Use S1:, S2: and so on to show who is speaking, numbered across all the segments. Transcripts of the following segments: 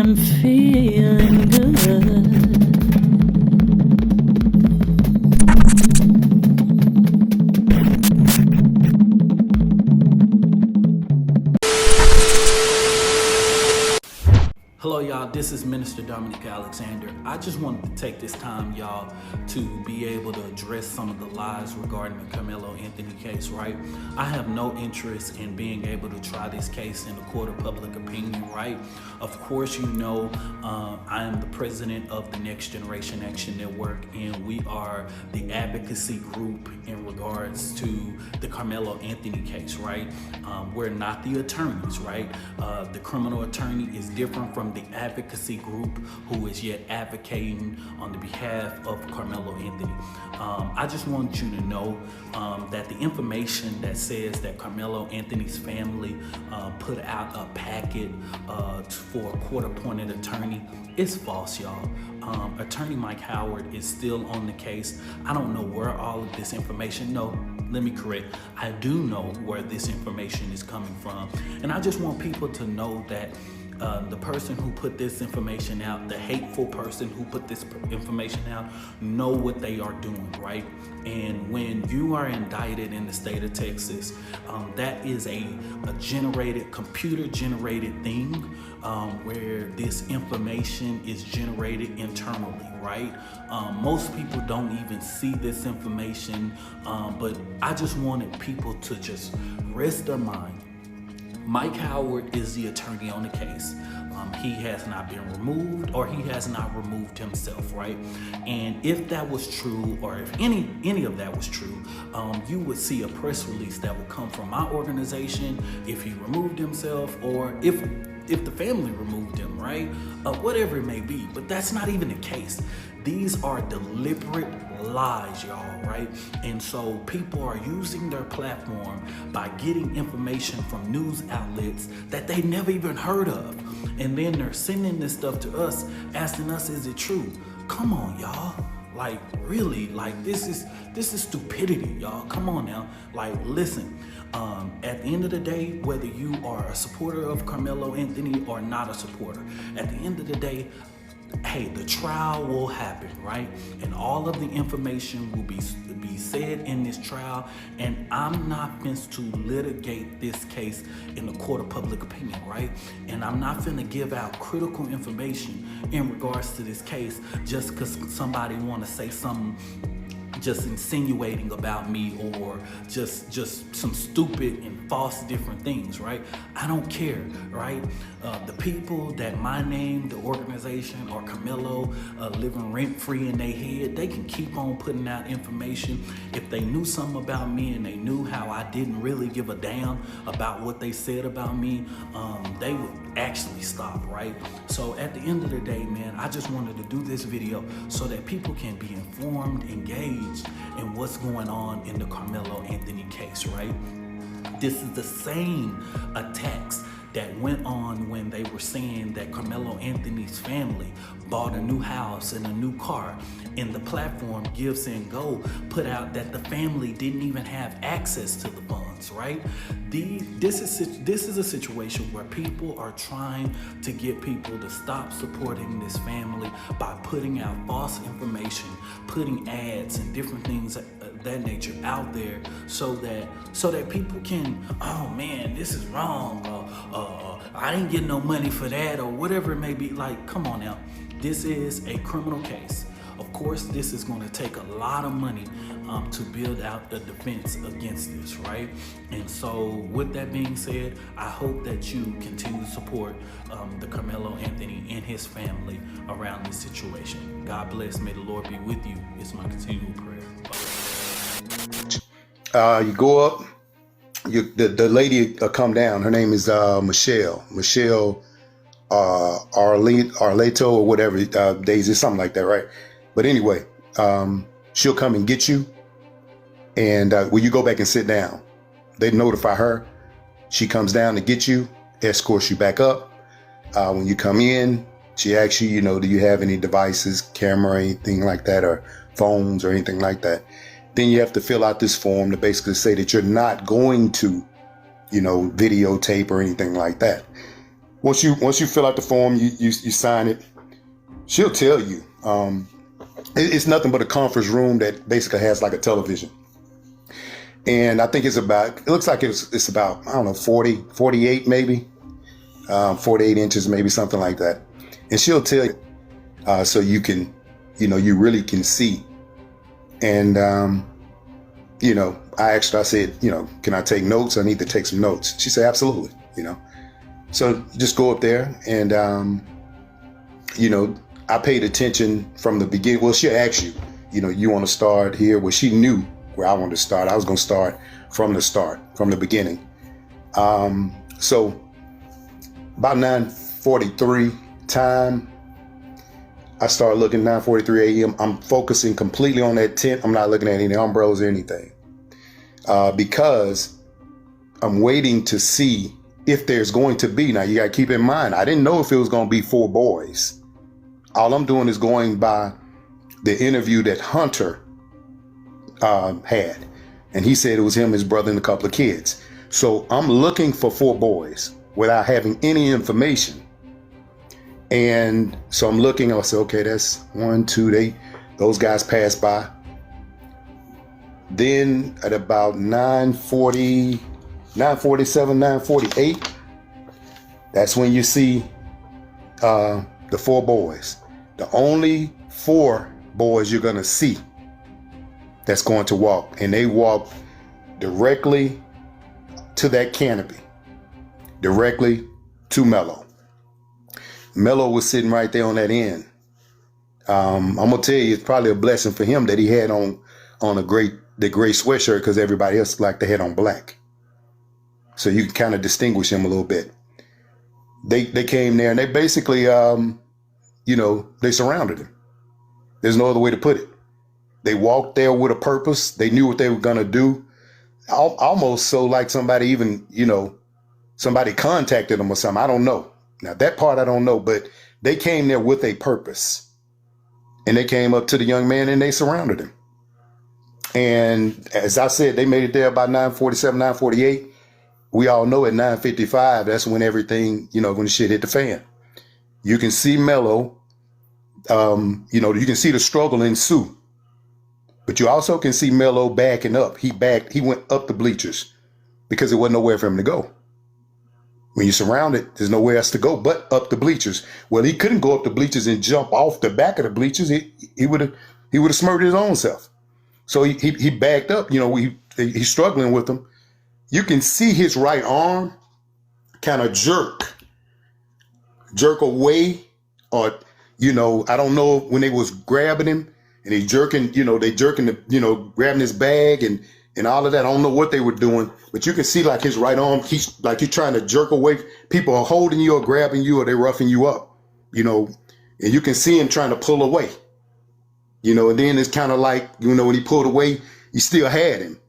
S1: I'm feeling good.
S2: Hello y'all, this is Minister Dominic Alexander. I just wanted to take this time, y'all, to be able to address some of the lies regarding the Karmelo Anthony case, right? I have no interest in being able to try this case in the court of public opinion, right? Of course, you know, I am the president of the Next Generation Action Network, and we are the advocacy group in regards to the Karmelo Anthony case, right? We're not the attorneys, right? The criminal attorney is different from the advocacy group who is yet advocating on the behalf of Karmelo Anthony. I just want you to know that the information that says that Karmelo Anthony's family put out a packet for a court-appointed attorney is false, y'all. Attorney Mike Howard is still on the case. I don't know where all of this information, no, let me correct. I do know where this information is coming from. And I just want people to know that the person who put this information out, the hateful person who put this information out, know what they are doing, right? And when you are indicted in the state of Texas, that is a generated, computer-generated thing where this information is generated internally, right? Most people don't even see this information, but I just wanted people to just rest their mind. Mike Howard is the attorney on the case. He has not been removed, or he has not removed himself, right? And if that was true, or if any of that was true, you would see a press release that would come from my organization if he removed himself, or if the family removed him, right? Whatever it may be, but that's not even the case. These are deliberate lies, y'all, right? And so people are using their platform by getting information from news outlets that they never even heard of. And then they're sending this stuff to us, asking us, is it true? Come on, y'all. Like, really, like, this is stupidity, y'all. Come on now. Like, listen, at the end of the day, whether you are a supporter of Karmelo Anthony or not a supporter, at the end of the day, hey, the trial will happen, right? And all of the information will be said in this trial, and I'm not finna to litigate this case in the court of public opinion, right? And I'm not finna give out critical information in regards to this case just because somebody want to say something just insinuating about me, or just some stupid and false different things, right? I don't care, right? The people that my name, the organization, or Karmelo living rent-free in their head, they can keep on putting out information. If they knew something about me and they knew how I didn't really give a damn about what they said about me, they would actually stop, right? So at the end of the day, man, I just wanted to do this video so that people can be informed, engaged in what's going on in the Karmelo Anthony case, right? This is the same attacks that went on when they were saying that Karmelo Anthony's family bought a new house and a new car, and the platform Give, Send, Go put out that the family didn't even have access to the funds, right? This is a situation where people are trying to get people to stop supporting this family by putting out false information, putting ads and different things of that nature out there, so that people can, oh man, this is wrong, I didn't get no money for that, or whatever it may be. Like, come on now, this is a criminal case. Of course, this is going to take a lot of money to build out the defense against this, right? And so with that being said, I hope that you continue to support the Karmelo Anthony and his family around this situation. God bless. May the Lord be with you. It's my continual prayer.
S3: You go up, the lady come down. Her name is Michelle Arleto or whatever, Daisy, something like that, right? But anyway, she'll come and get you, and when you go back and sit down, they notify her. She comes down to get you, escorts you back up. When you come in, she asks you, do you have any devices, camera, or anything like that, or phones or anything like that? Then you have to fill out this form to basically say that you're not going to, videotape or anything like that. once you fill out the form, you sign it. She'll tell you. It's nothing but a conference room that basically has like a television. And I think it looks like it's about, I don't know, 48 maybe, 48 inches, maybe something like that. And she'll tell you, so you can, you really can see. And, I asked her, I said, can I take notes? I need to take some notes. She said, absolutely, So just go up there and, I paid attention from the beginning. Well, she'll ask you, you want to start here? Well, she knew where I wanted to start. I was going to start from the beginning. So about 9:43 time, I started looking, 9:43 a.m. I'm focusing completely on that tent. I'm not looking at any umbrellas or anything because I'm waiting to see if there's going to be. Now, you got to keep in mind, I didn't know if it was going to be 4 boys. All I'm doing is going by the interview that Hunter had. And he said it was him, his brother, and a couple of kids. So I'm looking for 4 boys without having any information. And so I'm looking, I said, okay, that's 1, 2, those guys passed by. Then at about 9:47, 9:48, that's when you see the 4 boys. The only 4 boys you're gonna see that's going to walk, and they walk directly to that canopy, directly to Melo. Melo was sitting right there on that end. I'm gonna tell you, it's probably a blessing for him that he had on the gray sweatshirt, because everybody else like they had on black. So you can kind of distinguish him a little bit. They came there and they basically, they surrounded him. There's no other way to put it. They walked there with a purpose. They knew what they were gonna do. Almost so like somebody even, somebody contacted them or something. I don't know. Now that part I don't know, but they came there with a purpose. And they came up to the young man and they surrounded him. And as I said, they made it there about 9:47, 9:48. We all know at 9:55, that's when everything, when the shit hit the fan. You can see Melo, you can see the struggle ensue. But you also can see Melo backing up. He went up the bleachers because there wasn't nowhere for him to go. When you're surrounded, there's nowhere else to go but up the bleachers. Well, he couldn't go up the bleachers and jump off the back of the bleachers. He would have smirked his own self. So he backed up. He's struggling with them. You can see his right arm kind of jerk away, or I don't know when they was grabbing him and they jerking, grabbing his bag and all of that. I don't know what they were doing, but you can see like his right arm, he's trying to jerk away. People are holding you or grabbing you or they're roughing you up, and you can see him trying to pull away, and then it's kind of like, when he pulled away, he still had him.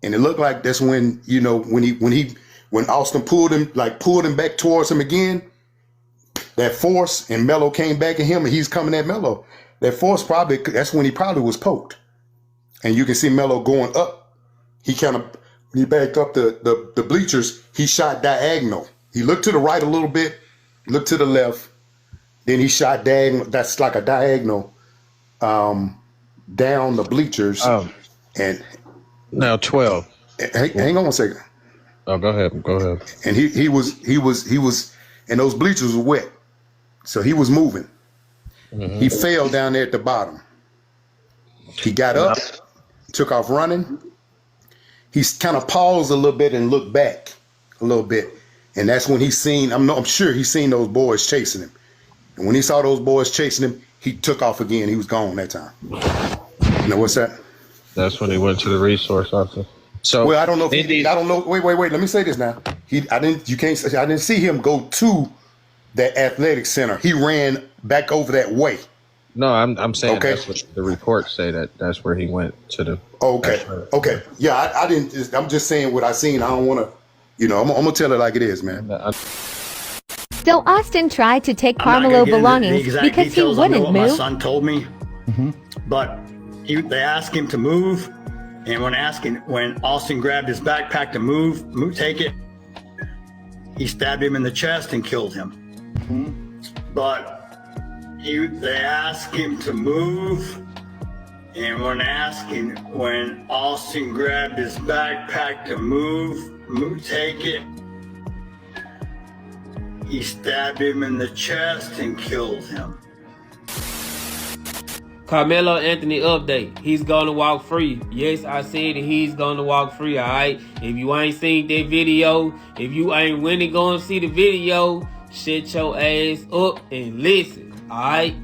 S3: And it looked like that's when, when Austin pulled him back towards him again, that force, and Melo came back at him and he's coming at Melo. That force that's when he probably was poked. And you can see Melo going up. He backed up the bleachers. He shot diagonal. He looked to the right a little bit, looked to the left. Then he shot diagonal. That's like a diagonal down the bleachers. And
S4: now 12.
S3: Hang on one second.
S4: Oh, go ahead.
S3: And he was, and those bleachers were wet. So he was moving. Mm-hmm. He fell down there at the bottom. He got up, took off running. He's kind of paused a little bit and looked back a little bit. And that's when I'm sure he's seen those boys chasing him. And when he saw those boys chasing him, he took off again. He was gone that time. What's that?
S4: That's when he went to the resource officer. So,
S3: well, I don't know. I don't know. Wait. Let me say this now. I didn't see him go to that athletic center. He ran back over that way.
S4: No, I'm saying that's what the reports say, that's where he went to the.
S3: Okay. Yeah, I didn't. I'm just saying what I seen. I don't want to. I'm gonna tell it like it is, man.
S5: So Austin tried to take Karmelo belongings because he wouldn't move.
S6: My son told me, but they asked him to move, and when Austin grabbed his backpack to move, take it, he stabbed him in the chest and killed him. But they asked him to move, and when Austin grabbed his backpack to take it, he stabbed him in the chest and killed him.
S7: Karmelo Anthony update. He's gonna walk free. Yes, I said that he's gonna walk free, alright? If you ain't seen that video, if you ain't really gonna see the video, shut your ass up and listen, alright?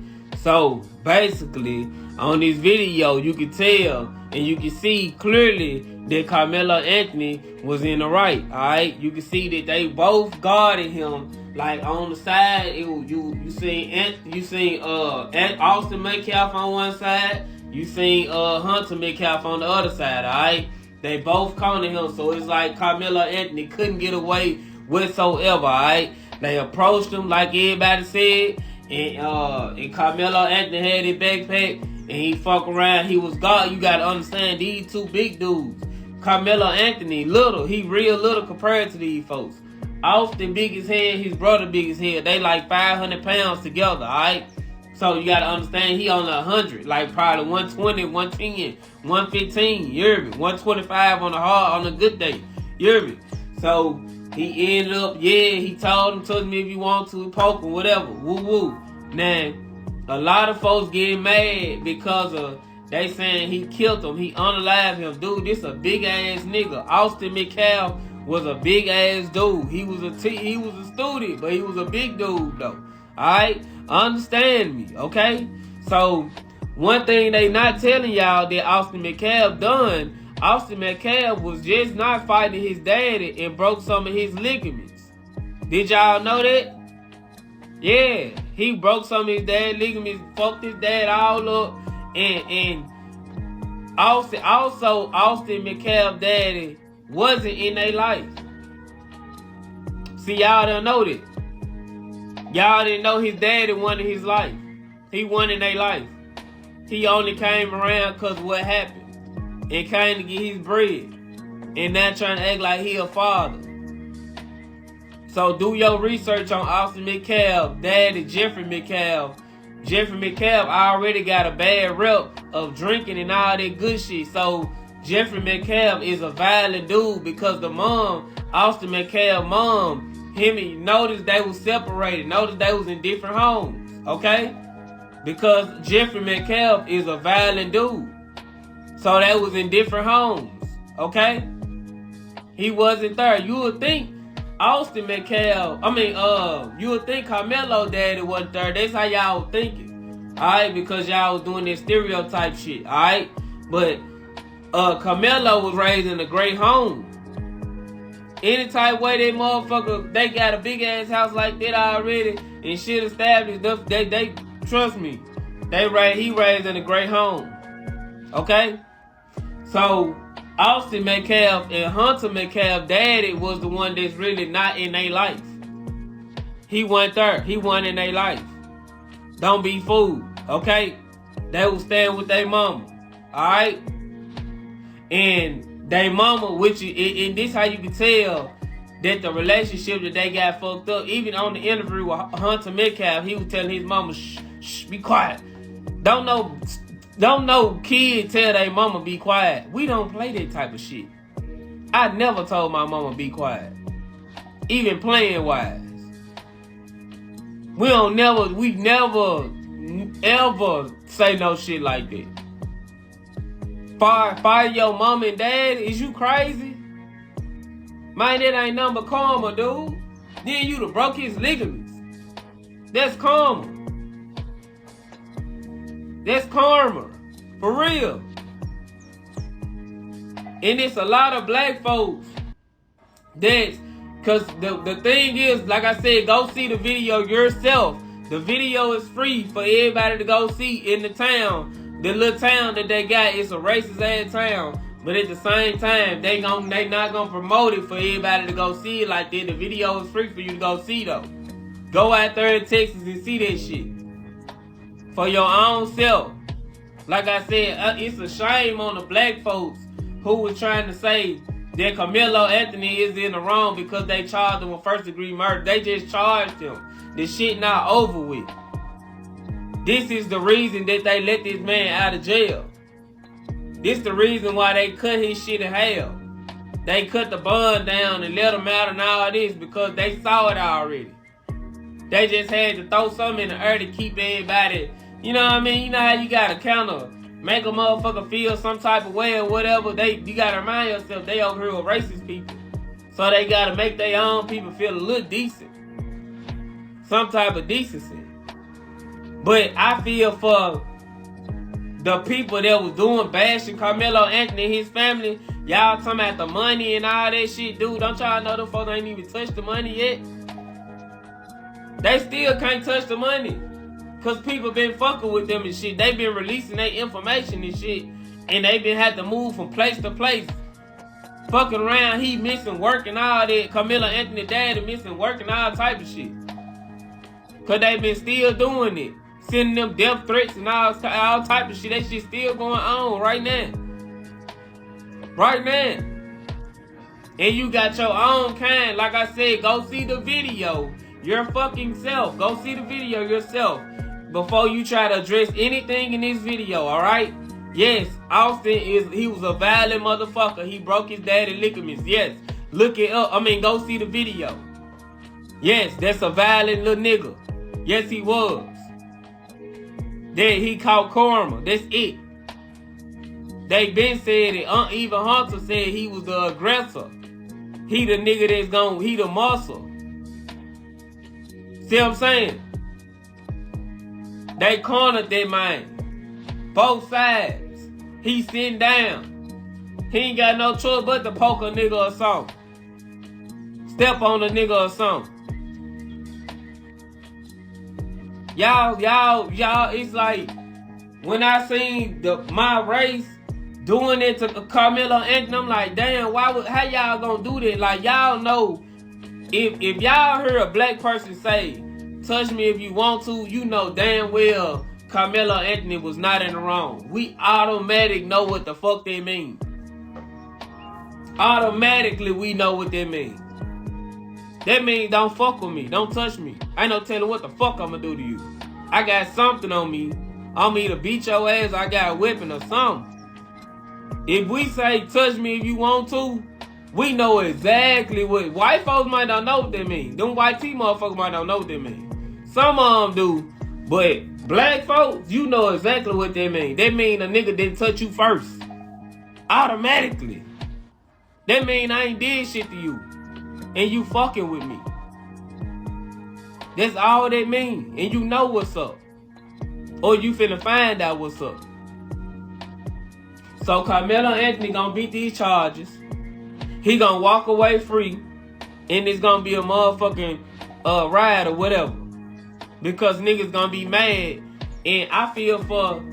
S7: So, basically, on this video, you can tell and you can see clearly that Karmelo Anthony was in the right, alright? You can see that they both guarded him. Like on the side, you seen Austin Metcalf on one side, you seen Hunter Metcalf on the other side, alright? They both cornered him, so it's like Karmelo Anthony couldn't get away whatsoever, alright? They approached him like everybody said, and Karmelo Anthony had his backpack, and he fuck around, he was God. You gotta understand, these two big dudes. Karmelo Anthony, little, he real little compared to these folks. Austin big as hell, his brother big as hell. They like 500 pounds together, alright? So you gotta understand, he only 100, like probably 120, 110, 115, you hear me? 125 on a good day, you hear me? So he ended up, he told him, touch me if you want to, poke him, whatever, woo woo. Now, a lot of folks getting mad because of, they saying he killed him, he unalived him. Dude, this a big ass nigga. Austin Metcalf was a big ass dude. He was a student, but he was a big dude though. Alright? Understand me, okay? So, one thing they not telling y'all that Austin Metcalf done, Austin Metcalf was just not fighting his daddy and broke some of his ligaments. Did y'all know that? Yeah, he broke some of his dad's ligaments, fucked his dad all up, and Austin Metcalf daddy wasn't in their life. See, y'all don't know that. Y'all didn't know his daddy wasn't in his life. He wasn't in their life. He only came around because of what happened. And came to get his bread. And now trying to act like he a father. So do your research on Austin Metcalf, daddy Jeffrey Metcalf. Jeffrey Metcalf already got a bad rep of drinking and all that good shit. So Jeffrey Metcalf is a violent dude because the mom, Austin Metcalf mom, notice they was separated. Notice they was in different homes. Okay? Because Jeffrey Metcalf is a violent dude. So they was in different homes. Okay? He wasn't there. You would think Austin Metcalf, you would think Karmelo daddy wasn't there. That's how y'all was thinking. Alright? Because y'all was doing this stereotype shit. Alright? But Karmelo was raised in a great home. Any type way they motherfucker, they got a big ass house like that already and shit established. They trust me. He raised in a great home. Okay? So Austin Metcalf and Hunter Metcalf daddy was the one that's really not in their life. He wasn't there. He wasn't in their life. Don't be fooled. Okay? They was staying with their mama. Alright? And they mama, which and this how you can tell that the relationship that they got fucked up. Even on the interview with Hunter Metcalf, he was telling his mama, shh, be quiet. Don't know kid tell their mama be quiet. We don't play that type of shit. I never told my mama be quiet. Even playing wise. We never ever say no shit like that. Fire your mom and dad? Is you crazy? Man, that ain't nothing but karma, dude. Then you done broke his ligaments. That's karma. That's karma. For real. And it's a lot of black folks that's, cause the thing is, like I said, go see the video yourself. The video is free for everybody to go see in the town. The little town that they got is a racist ass town. But at the same time, they not gonna promote it for everybody to go see it like that. The video is free for you to go see though. Go out there in Texas and see that shit. For your own self. Like I said, it's a shame on the black folks who was trying to say that Karmelo Anthony is in the wrong because they charged him with first-degree murder. They just charged him. The shit not over with. This is the reason that they let this man out of jail. This the reason why they cut his shit in half. They cut the bond down and let him out and all this because they saw it already. They just had to throw something in the air to keep everybody, you know what I mean? You know how you gotta counter, make a motherfucker feel some type of way or whatever. You gotta remind yourself they over here with racist people. So they gotta make their own people feel a little decent. Some type of decency. But I feel for the people that was doing bashing Karmelo Anthony and his family, y'all talking about the money and all that shit, dude. Don't y'all know them folks ain't even touched the money yet? They still can't touch the money. Cause people been fucking with them and shit. They been releasing their information and shit. And they been had to move from place to place. Fucking around, he missing work and all that. Karmelo Anthony daddy missing work and all type of shit. Cause they been still doing it. Sending them death threats and all type of shit. That shit still going on right now. Right now. And you got your own kind. Like I said, go see the video your fucking self. Go see the video yourself before you try to address anything in this video, alright? Yes, Austin he was a violent motherfucker. He broke his daddy ligaments. Yes, look it up. Go see the video. Yes, that's a violent little nigga. Yes, he was. Then he caught karma. That's it. They been said it. Even Hunter said he was the aggressor. He the nigga he the muscle. See what I'm saying? They cornered that man. Both sides. He sitting down. He ain't got no choice but to poke a nigga or something. Step on a nigga or something. Y'all, it's like when I seen my race doing it to Karmelo Anthony, I'm like, damn, how y'all gonna do that? Like, y'all know, if y'all hear a black person say, touch me if you want to, you know damn well Karmelo Anthony was not in the wrong. We automatically know what the fuck they mean. Automatically we know what they mean. That means don't fuck with me. Don't touch me. I ain't no telling what the fuck I'm gonna do to you. I got something on me to beat your ass. I got a weapon or something. If we say touch me if you want to, we know exactly what. White folks might not know what they mean. Them white T motherfuckers might not know what they mean. Some of them do. But black folks, you know exactly what they mean. They mean a nigga didn't touch you first. Automatically. That mean I ain't did shit to you. And you fucking with me. That's all they mean. And you know what's up. Or you finna find out what's up. So Karmelo Anthony gonna beat these charges. He gonna walk away free. And it's gonna be a motherfucking riot or whatever. Because niggas gonna be mad. And I feel for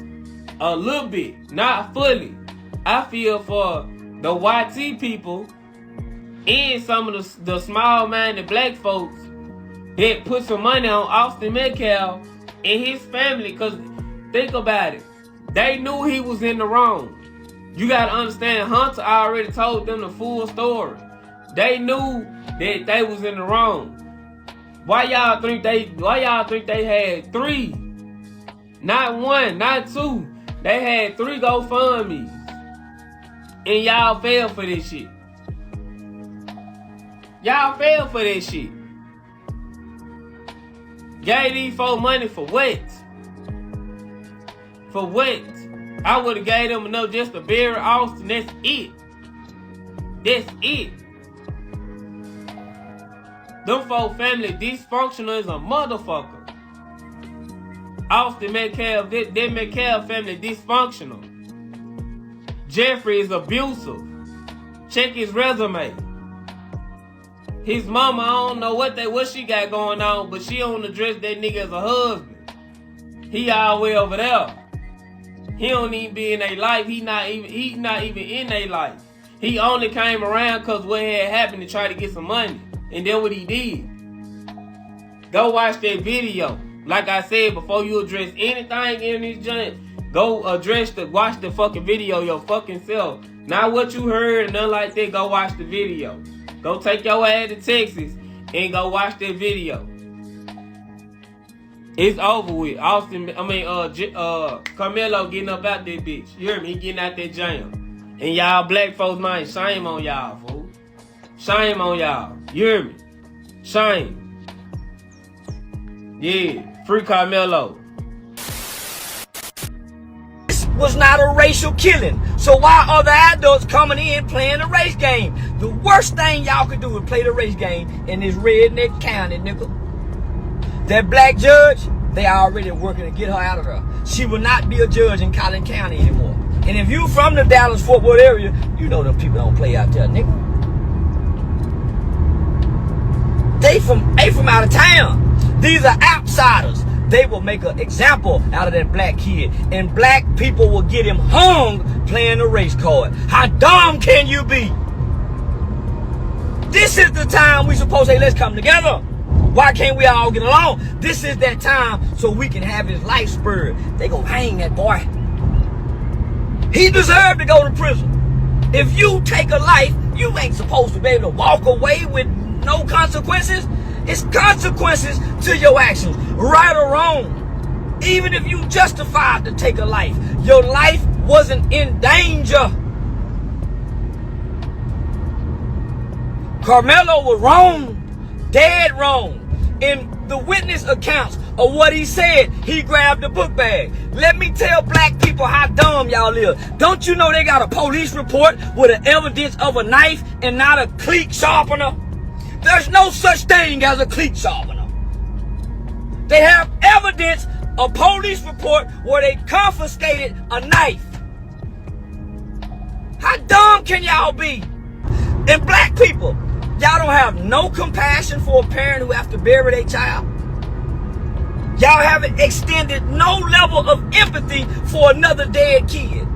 S7: a little bit. Not fully. I feel for the YT people and some of the small-minded black folks that put some money on Austin Metcalf and his family. Because think about it. They knew he was in the wrong. You got to understand, Hunter already told them the full story. They knew that they was in the wrong. Why y'all think they had 3? Not 1, not 2. They had 3 GoFundMes. And y'all fell for this shit. Y'all fell for that shit. Gave these folks money for what? For what? I would have gave them enough just to bury Austin. That's it. That's it. Them folk family dysfunctional as a motherfucker. Austin Metcalf, that Metcalf family dysfunctional. Jeffrey is abusive. Check his resume. His mama, I don't know what she got going on, but she don't address that nigga as a husband. He all the way over there. He don't even be in their life. He not even in their life. He only came around because what had happened to try to get some money. And then what he did. Go watch that video. Like I said, before you address anything in this joint, go watch the fucking video your fucking self. Not what you heard and nothing like that. Go watch the video. Go take your ass to Texas and go watch that video. It's over with. Karmelo getting up out that bitch. You hear me? He getting out that jam. And y'all black folks, man, shame on y'all, fool. Shame on y'all. You hear me? Shame. Yeah, free Karmelo.
S8: This was not a racial killing. So why are the adults coming in playing the race game? The worst thing y'all could do is play the race game in this redneck county, nigga. That black judge, they already working to get her out of there. She will not be a judge in Collin County anymore. And if you from the Dallas-Fort Worth area, you know them people don't play out there, nigga. They from out of town. These are outsiders. They will make an example out of that black kid. And black people will get him hung playing the race card. How dumb can you be? This is the time we supposed to say, let's come together. Why can't we all get along? This is that time so we can have his life spurred. They gonna hang that boy. He deserved to go to prison. If you take a life, you ain't supposed to be able to walk away with no consequences. It's consequences to your actions, right or wrong. Even if you justified to take a life, your life wasn't in danger. Karmelo was wrong, dead wrong. In the witness accounts of what he said, he grabbed the book bag. Let me tell black people how dumb y'all is. Don't you know they got a police report with the evidence of a knife and not a cleat sharpener? There's no such thing as a cleat sharpener. They have evidence, a police report where they confiscated a knife. How dumb can y'all be? And black people, y'all don't have no compassion for a parent who have to bury their child. Y'all haven't extended no level of empathy for another dead kid.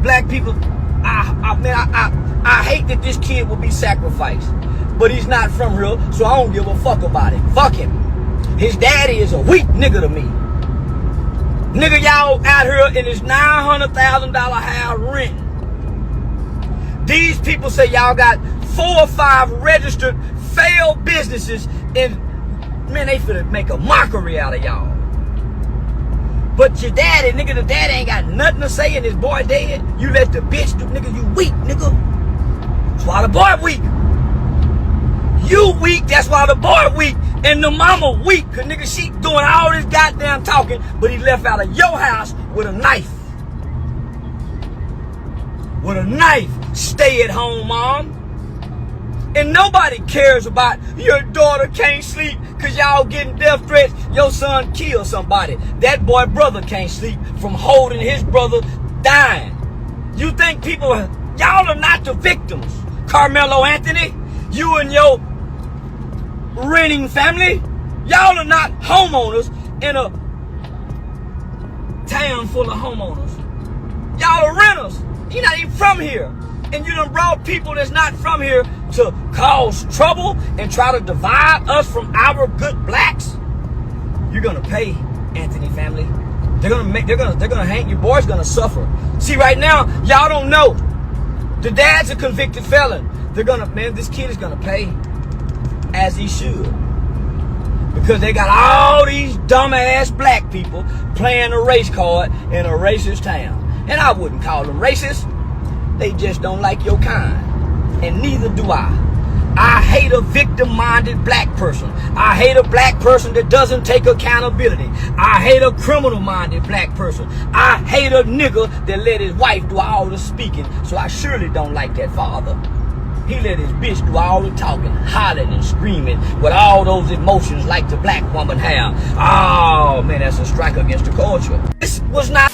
S8: Black people, I hate that this kid will be sacrificed. But he's not from here, so I don't give a fuck about it. Fuck him. His daddy is a weak nigga to me. Nigga, y'all out here in this $900,000 house rent. These people say y'all got 4 or 5 registered failed businesses, and man, they finna make a mockery out of y'all. But your daddy, nigga, the daddy ain't got nothing to say and his boy dead. You let the bitch do, nigga, you weak, nigga. That's why the boy weak. You weak, that's why the boy weak. And the mama weak, cause nigga, she doing all this goddamn talking, but he left out of your house with a knife. With a knife. Stay at home, mom. And nobody cares about your daughter can't sleep because y'all getting death threats. Your son killed somebody. That boy brother can't sleep from holding his brother dying. You think people, y'all are not the victims. Karmelo Anthony, you and your renting family, y'all are not homeowners in a town full of homeowners. Y'all are renters. You're not even from here. And you done brought people that's not from here to cause trouble and try to divide us from our good blacks. You're gonna pay, Anthony family. They're gonna hang. Your boy's gonna suffer. See, right now, y'all don't know. The dad's a convicted felon. This kid is gonna pay as he should. Because they got all these dumbass black people playing a race card in a racist town. And I wouldn't call them racist. They just don't like your kind. And neither do I. I hate a victim-minded black person. I hate a black person that doesn't take accountability. I hate a criminal-minded black person. I hate a nigga that let his wife do all the speaking. So I surely don't like that father. He let his bitch do all the talking, hollering and screaming with all those emotions like the black woman have. Oh, man, that's a strike against the culture. This was not...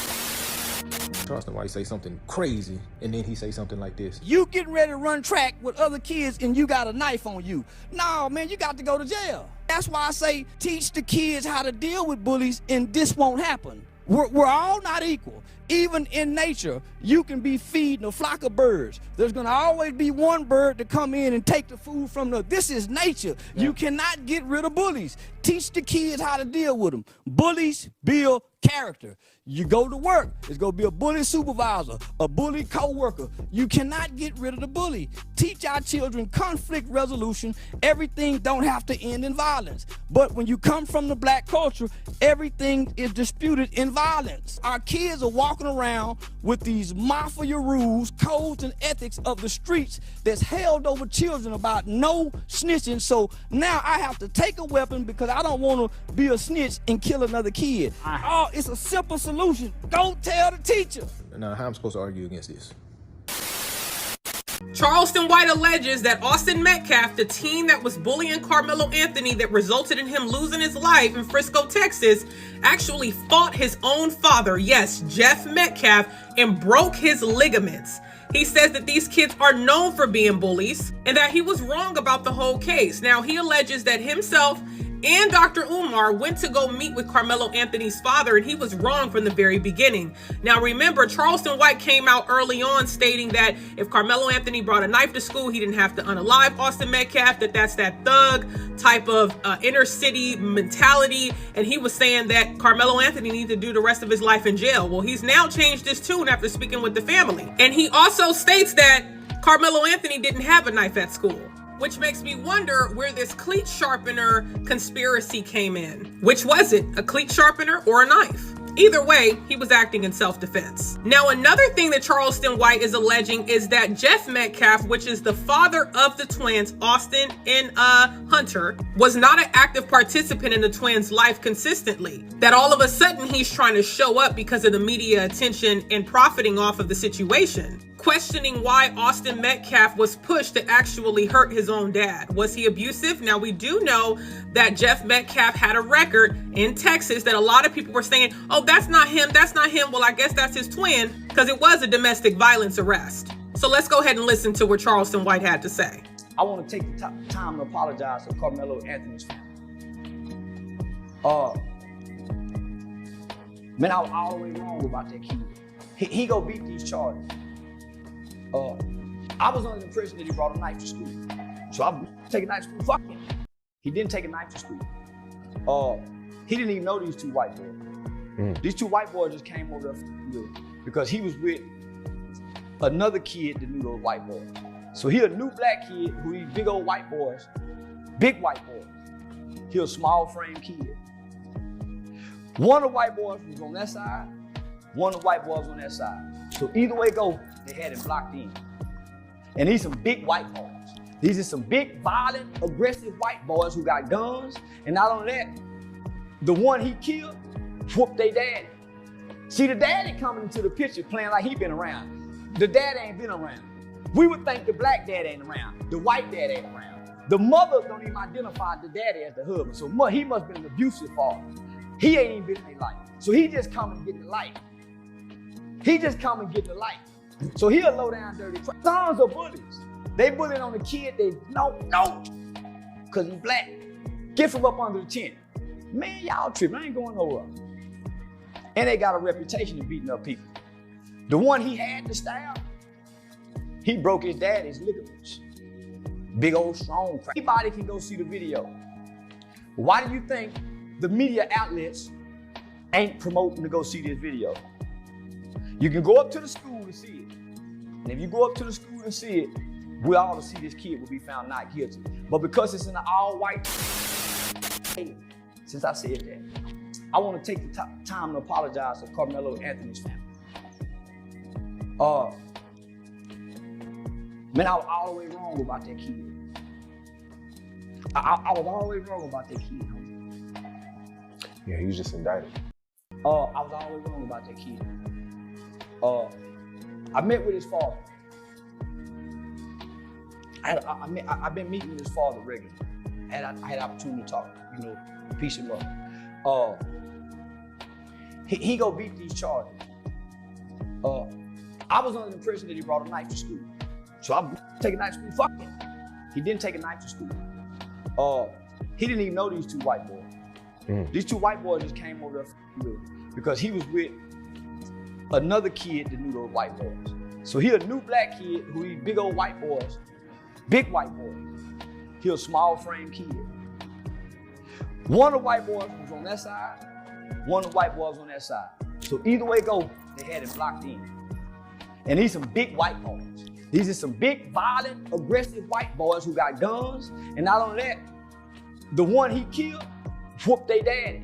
S9: Why he say something crazy and then he say something like this.
S8: You getting ready to run track with other kids and you got a knife on you. No, man, you got to go to jail. That's why I say teach the kids how to deal with bullies and this won't happen. We're all not equal. Even in nature, you can be feeding a flock of birds. There's gonna always be one bird to come in and take the food from the, this is nature. Yeah. You cannot get rid of bullies. Teach the kids how to deal with them. Bullies build character. You go to work, it's gonna be a bully supervisor, a bully co-worker. You cannot get rid of the bully. Teach our children conflict resolution. Everything don't have to end in violence. But when you come from the black culture, everything is disputed in violence. Our kids are walking around with these mafia rules, codes, and ethics of the streets that's held over children about no snitching. So now I have to take a weapon because I don't want to be a snitch and kill another kid. Oh, it's a simple solution. Don't tell the teacher.
S9: Now, how am I supposed to argue against this?
S10: Charleston White alleges that Austin Metcalf, the teen that was bullying Karmelo Anthony that resulted in him losing his life in Frisco, Texas, actually fought his own father, yes, Jeff Metcalf, and broke his ligaments. He says that these kids are known for being bullies and that he was wrong about the whole case. Now, he alleges that himself and Dr. Umar went to go meet with Karmelo Anthony's father, and he was wrong from the very beginning. Now, remember, Charleston White came out early on stating that if Karmelo Anthony brought a knife to school, he didn't have to unalive Austin Metcalf, that's that thug type of inner city mentality. And he was saying that Karmelo Anthony needs to do the rest of his life in jail. Well, he's now changed his tune after speaking with the family. And he also states that Karmelo Anthony didn't have a knife at school, which makes me wonder where this cleat sharpener conspiracy came in. Which was it, a cleat sharpener or a knife? Either way, he was acting in self-defense. Now, another thing that Charleston White is alleging is that Jeff Metcalf, which is the father of the twins, Austin and Hunter, was not an active participant in the twins' life consistently. That all of a sudden he's trying to show up because of the media attention and profiting off of the situation. Questioning why Austin Metcalf was pushed to actually hurt his own dad. Was he abusive? Now, we do know that Jeff Metcalf had a record in Texas that a lot of people were saying, oh, that's not him, that's not him. Well, I guess that's his twin, because it was a domestic violence arrest. So let's go ahead and listen to what Charleston White had to say.
S8: I want to take the time to apologize to Karmelo Anthony's family. Man, I was all the way wrong about that kid. He go beat these charges. I was under the impression that he brought a knife to school. So I'm taking a knife to school, fuck him. He didn't take a knife to school. He didn't even know these two white boys. These two white boys just came over there because he was with another kid that knew those white boys. So he a new black kid who these big old white boys, big white boys. He a small frame kid. One of the white boys was on that side, one of the white boys on that side. So either way go, they had him blocked in. And these some big white boys. These are some big, violent, aggressive white boys who got guns. And not only that, the one he killed whooped their daddy. See, the daddy coming into the picture playing like he been around. The dad ain't been around. We would think the black dad ain't around. The white dad ain't around. The mother don't even identify the daddy as the husband. So he must have been an abusive father. He ain't even been in their life. So he just come and get the light. He just come and get the light. So he a low down dirty crap. Sons are bullies. They bullying on the kid they no, cause he black. Get from up under the tent. Man, y'all tripping, I ain't going nowhere. And they got a reputation of beating up people. The one he had to stab, he broke his daddy's ligaments. Big old strong crap. Anybody can go see the video. Why do you think the media outlets ain't promoting to go see this video? You can go up to the school and see it. And if you go up to the school and see it, we all to see this kid will be found not guilty. But because it's in an all-white, since I said that, I want to take the time to apologize to Karmelo Anthony's family. Man, I was all the way wrong about that kid. I was all the way wrong about that kid.
S9: Yeah, he was just indicted.
S8: I was all the way wrong about that kid. I met with his father. I've been meeting with his father regularly. I had opportunity to talk, peace and love. He go beat these charges. I was under the impression that he brought a knife to school. So I'm taking a knife to school, fuck him. He didn't take a knife to school. He didn't even know these two white boys. These two white boys just came over there because he was with another kid that knew those white boys. So he a new black kid who eat big old white boys, big white boys. He a small frame kid. One of the white boys was on that side, one of the white boys on that side. So either way go, they had it blocked in. And these some big white boys. These are some big, violent, aggressive white boys who got guns. And not only that, the one he killed whooped their daddy.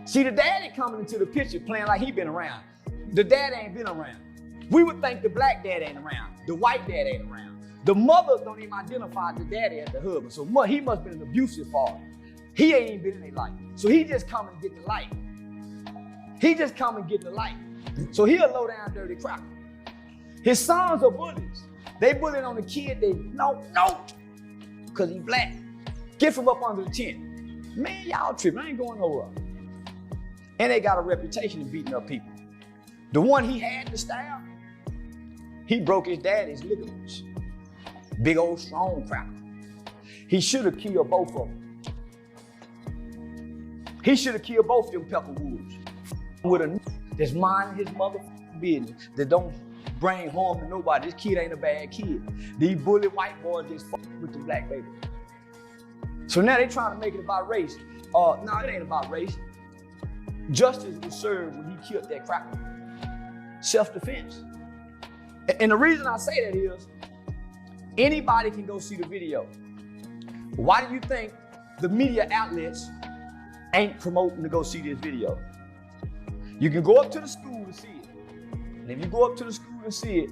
S8: See, the daddy coming into the picture playing like he been around. The dad ain't been around. We would think the black dad ain't around. The white dad ain't around. The mothers don't even identify the daddy as the husband. So he must have been an abusive father. He ain't even been in their life. So he just come and get the light. He just come and get the light. So he a low down dirty cracker. His sons are bullies. They bullying on the kid they no, because he black. Get from up under the tent. Man, y'all tripping, I ain't going nowhere. And they got a reputation of beating up people. The one he had to stab, he broke his daddy's ligaments. Big old strong cracker. He should have killed both of them. He should have killed both of them pepperwoods. With a that's minding his motherfucking business, that don't bring harm to nobody. This kid ain't a bad kid. These bully white boys just fuck with the black baby. So now they trying to make it about race. No, it ain't about race. Justice was served when he killed that cracker. Self-defense. And the reason I say that is, anybody can go see the video. Why do you think the media outlets ain't promoting to go see this video? You can go up to the school to see it. And if you go up to the school and see it,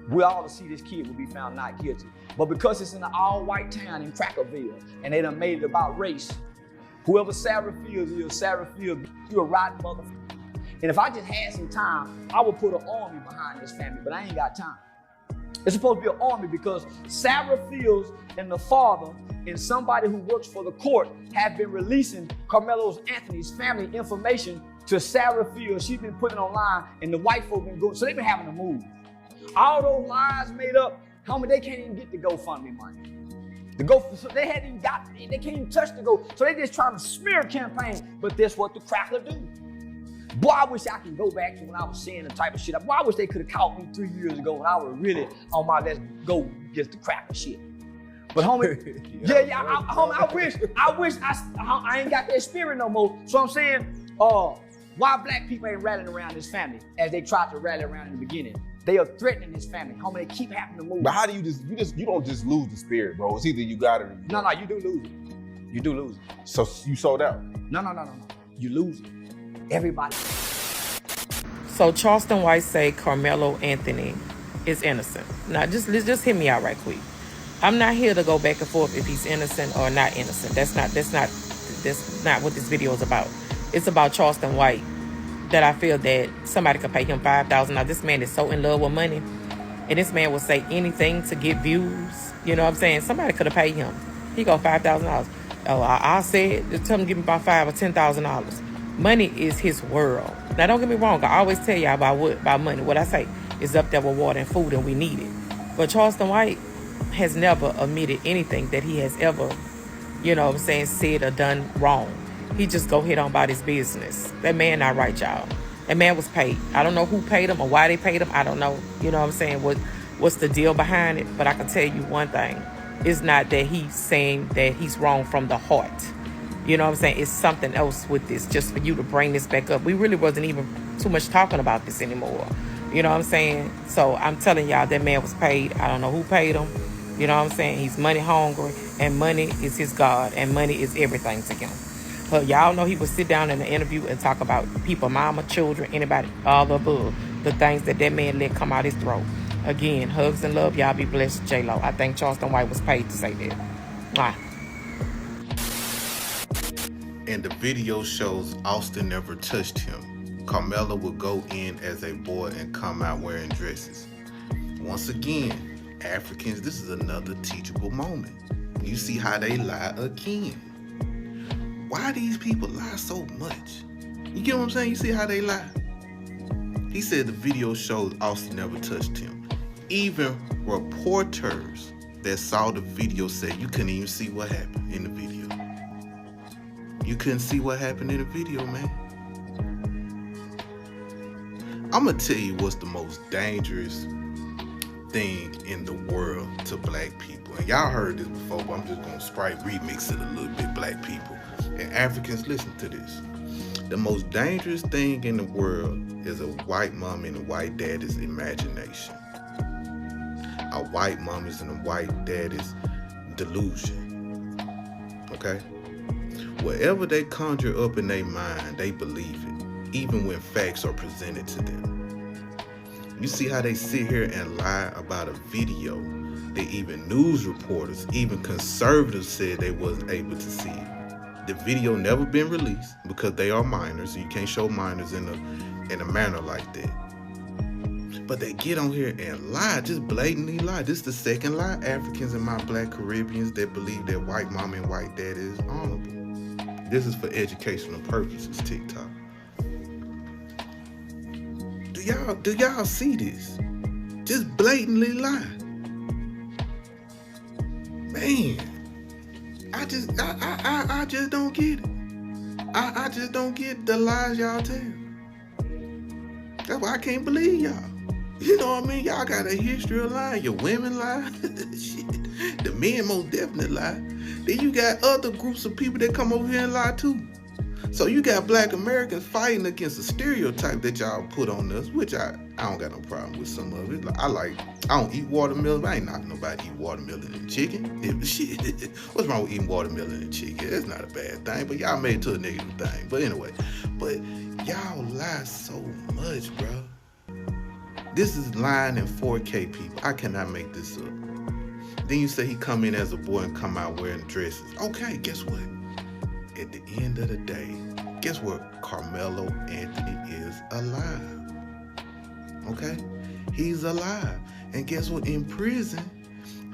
S8: we all to see this kid will be found not guilty. But because it's in an all-white town in Crackerville, and they done made it about race, whoever Sarah Fields is, Sarah Fields, you a rotten motherfucker. And if I just had some time, I would put an army behind this family, but I ain't got time. It's supposed to be an army because Sarah Fields and the father and somebody who works for the court have been releasing Karmelo Anthony's family information to Sarah Fields. She's been putting it online, and the white folk been going, so they've been having to move. All those lies made up, homie, they can't even get the GoFundMe money. So they hadn't even got, they can't even touch the Go. So they just trying to smear a campaign, but that's what the cracker do. Boy, I wish I could go back to when I was saying the type of shit. Boy, I wish they could have caught me 3 years ago when I was really on my let's go get the cracker shit. But homie, I wish I ain't got that spirit no more. So I'm saying, why black people ain't rallying around this family as they tried to rally around in the beginning? They are threatening this family. Homie, they keep having to move.
S11: But how do you don't just lose the spirit, bro? It's either you got it or you don't.
S8: No, you do lose it. You do lose it.
S11: So you sold out?
S8: No. You lose it. Everybody.
S10: So Charleston White say Karmelo Anthony is innocent. Now just hear me out right quick. I'm not here to go back and forth if he's innocent or not innocent. That's not what this video is about. It's about Charleston White, that I feel that somebody could pay him $5,000. Now this man is so in love with money, and this man will say anything to get views. You know what I'm saying? Somebody could have paid him. He go $5,000. Oh, I said, tell him to give me about $5,000 or $10,000. Money is his world. Now don't get me wrong. I always tell y'all about money. What I say is up there with water and food, and we need it. But Charleston White has never admitted anything that he has ever, you know what I'm saying, said or done wrong. He just go ahead on about his business. That man not right, y'all. That man was paid. I don't know who paid him or why they paid him. I don't know. You know what I'm saying? What's the deal behind it? But I can tell you one thing. It's not that he's saying that he's wrong from the heart. You know what I'm saying? It's something else with this, just for you to bring this back up. We really wasn't even too much talking about this anymore. You know what I'm saying? So I'm telling y'all, that man was paid. I don't know who paid him. You know what I'm saying? He's money hungry, and money is his God, and money is everything to him. But y'all know he would sit down in an interview and talk about people, mama, children, anybody, all the above, the things that man let come out his throat. Again, hugs and love. Y'all be blessed, J-Lo. I think Charleston White was paid to say that. Mwah.
S12: And the video shows Austin never touched him. Karmelo would go in as a boy and come out wearing dresses. Once again, Africans, this is another teachable moment. You see how they lie again. Why these people lie so much? You get what I'm saying? You see how they lie? He said the video shows Austin never touched him. Even reporters that saw the video said you couldn't even see what happened in the video. You couldn't see what happened in the video, man. I'm gonna tell you what's the most dangerous thing in the world to black people. And y'all heard this before, but I'm just gonna Sprite remix it a little bit, black people. And Africans, listen to this. The most dangerous thing in the world is a white mom and a white daddy's imagination. A white mommy's and a white daddy's delusion. Okay? Whatever they conjure up in their mind, they believe it, even when facts are presented to them. You see how they sit here and lie about a video that even news reporters, even conservatives said they wasn't able to see it. The video never been released because they are minors, so you can't show minors in a manner like that. But they get on here and lie, just blatantly lie. This is the second lie. Africans and my black Caribbeans that believe that white mom and white dad is honorable. This is for educational purposes, TikTok. Do y'all see this? Just blatantly lie. Man. I just don't get it. I just don't get the lies y'all tell. That's why I can't believe y'all. You know what I mean? Y'all got a history of lying. Your women lie. Shit. The men most definitely lie. Then you got other groups of people that come over here and lie too. So you got black Americans fighting against a stereotype that y'all put on us, which I don't got no problem with some of it. I don't eat watermelon. I ain't knocking nobody eat watermelon and chicken. Shit, what's wrong with eating watermelon and chicken? That's not a bad thing, but y'all made it to a negative thing. But anyway, y'all lie so much, bro. This is lying in 4K, people. I cannot make this up. Then you say he come in as a boy and come out wearing dresses. Okay, guess what? At the end of the day, guess what? Karmelo Anthony is alive. Okay? He's alive. And guess what? In prison,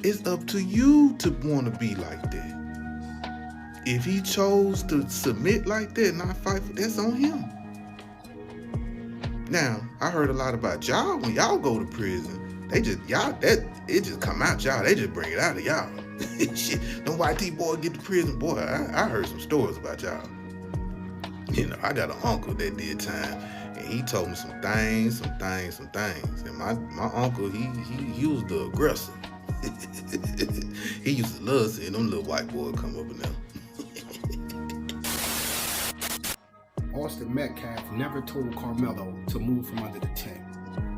S12: it's up to you to want to be like that. If he chose to submit like that and not fight for that's on him. Now, I heard a lot about y'all. When y'all go to prison, it just come out y'all. They just bring it out of y'all. Shit, them white T boys get to prison, boy. I heard some stories about y'all. You know, I got an uncle that did time, and he told me some things. And my uncle, he was the aggressor. He used to love seeing them little white boys come up in there.
S13: Austin Metcalf never told Karmelo to move from under the tent.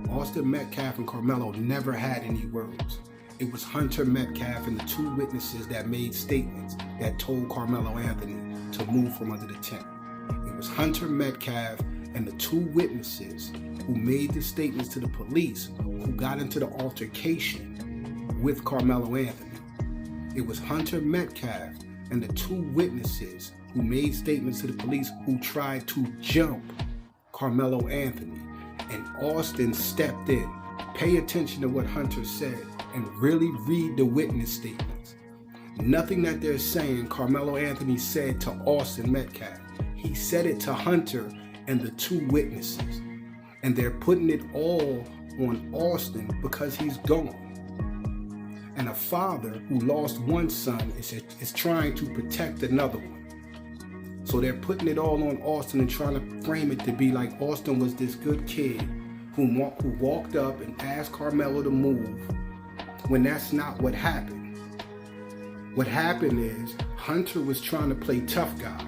S13: Austin Metcalf and Karmelo never had any words. It was Hunter Metcalf and the two witnesses that made statements that told Karmelo Anthony to move from under the tent. It was Hunter Metcalf and the two witnesses who made the statements to the police who got into the altercation with Karmelo Anthony. It was Hunter Metcalf and the two witnesses who made statements to the police who tried to jump Karmelo Anthony. And Austin stepped in. Pay attention to what Hunter said and really read the witness statements. Nothing that they're saying Karmelo Anthony said to Austin Metcalf. He said it to Hunter and the two witnesses. And they're putting it all on Austin because he's gone. And a father who lost one son is trying to protect another one. So they're putting it all on Austin and trying to frame it to be like Austin was this good kid who walked up and asked Karmelo to move, when that's not what happened. What happened is Hunter was trying to play tough guy,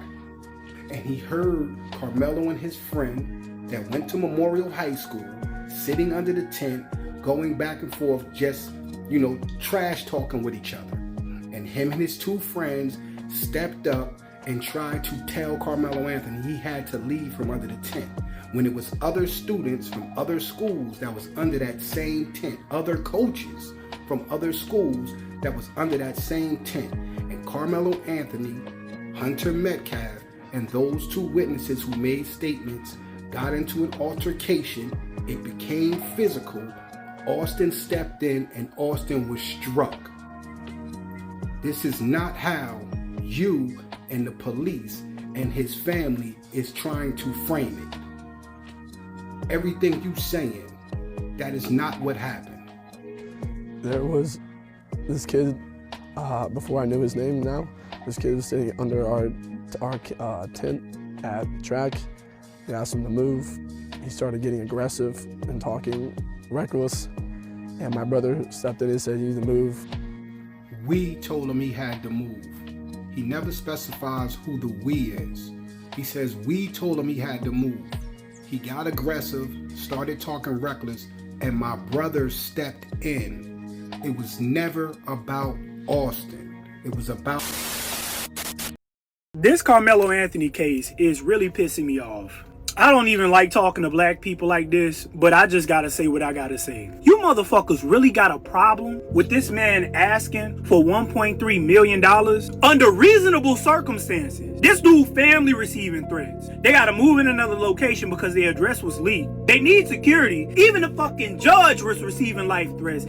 S13: and he heard Karmelo and his friend that went to Memorial High School sitting under the tent, going back and forth, just, trash talking with each other. And him and his two friends stepped up and tried to tell Karmelo Anthony he had to leave from under the tent, when it was other students from other schools that was under that same tent, other coaches from other schools that was under that same tent. And Karmelo Anthony, Hunter Metcalf, and those two witnesses who made statements got into an altercation. It became physical. Austin stepped in and Austin was struck. This is not how you and the police and his family is trying to frame it. Everything you saying, that is not what happened.
S14: There was this kid, before I knew his name now, this kid was sitting under our tent at track, He asked him to move. He started getting aggressive and talking reckless. And my brother stepped in and said, you need to move.
S13: We told him he had to move. He never specifies who the we is. He says we told him he had to move. He got aggressive, started talking reckless, and my brother stepped in. It was never about Austin. It was about...
S15: This Karmelo Anthony case is really pissing me off. I don't even like talking to black people like this, but I just gotta say what I gotta say. You motherfuckers really got a problem with this man asking for $1.3 million under reasonable circumstances. This dude family receiving threats. They gotta move in another location because their address was leaked. They need security. Even the fucking judge was receiving life threats.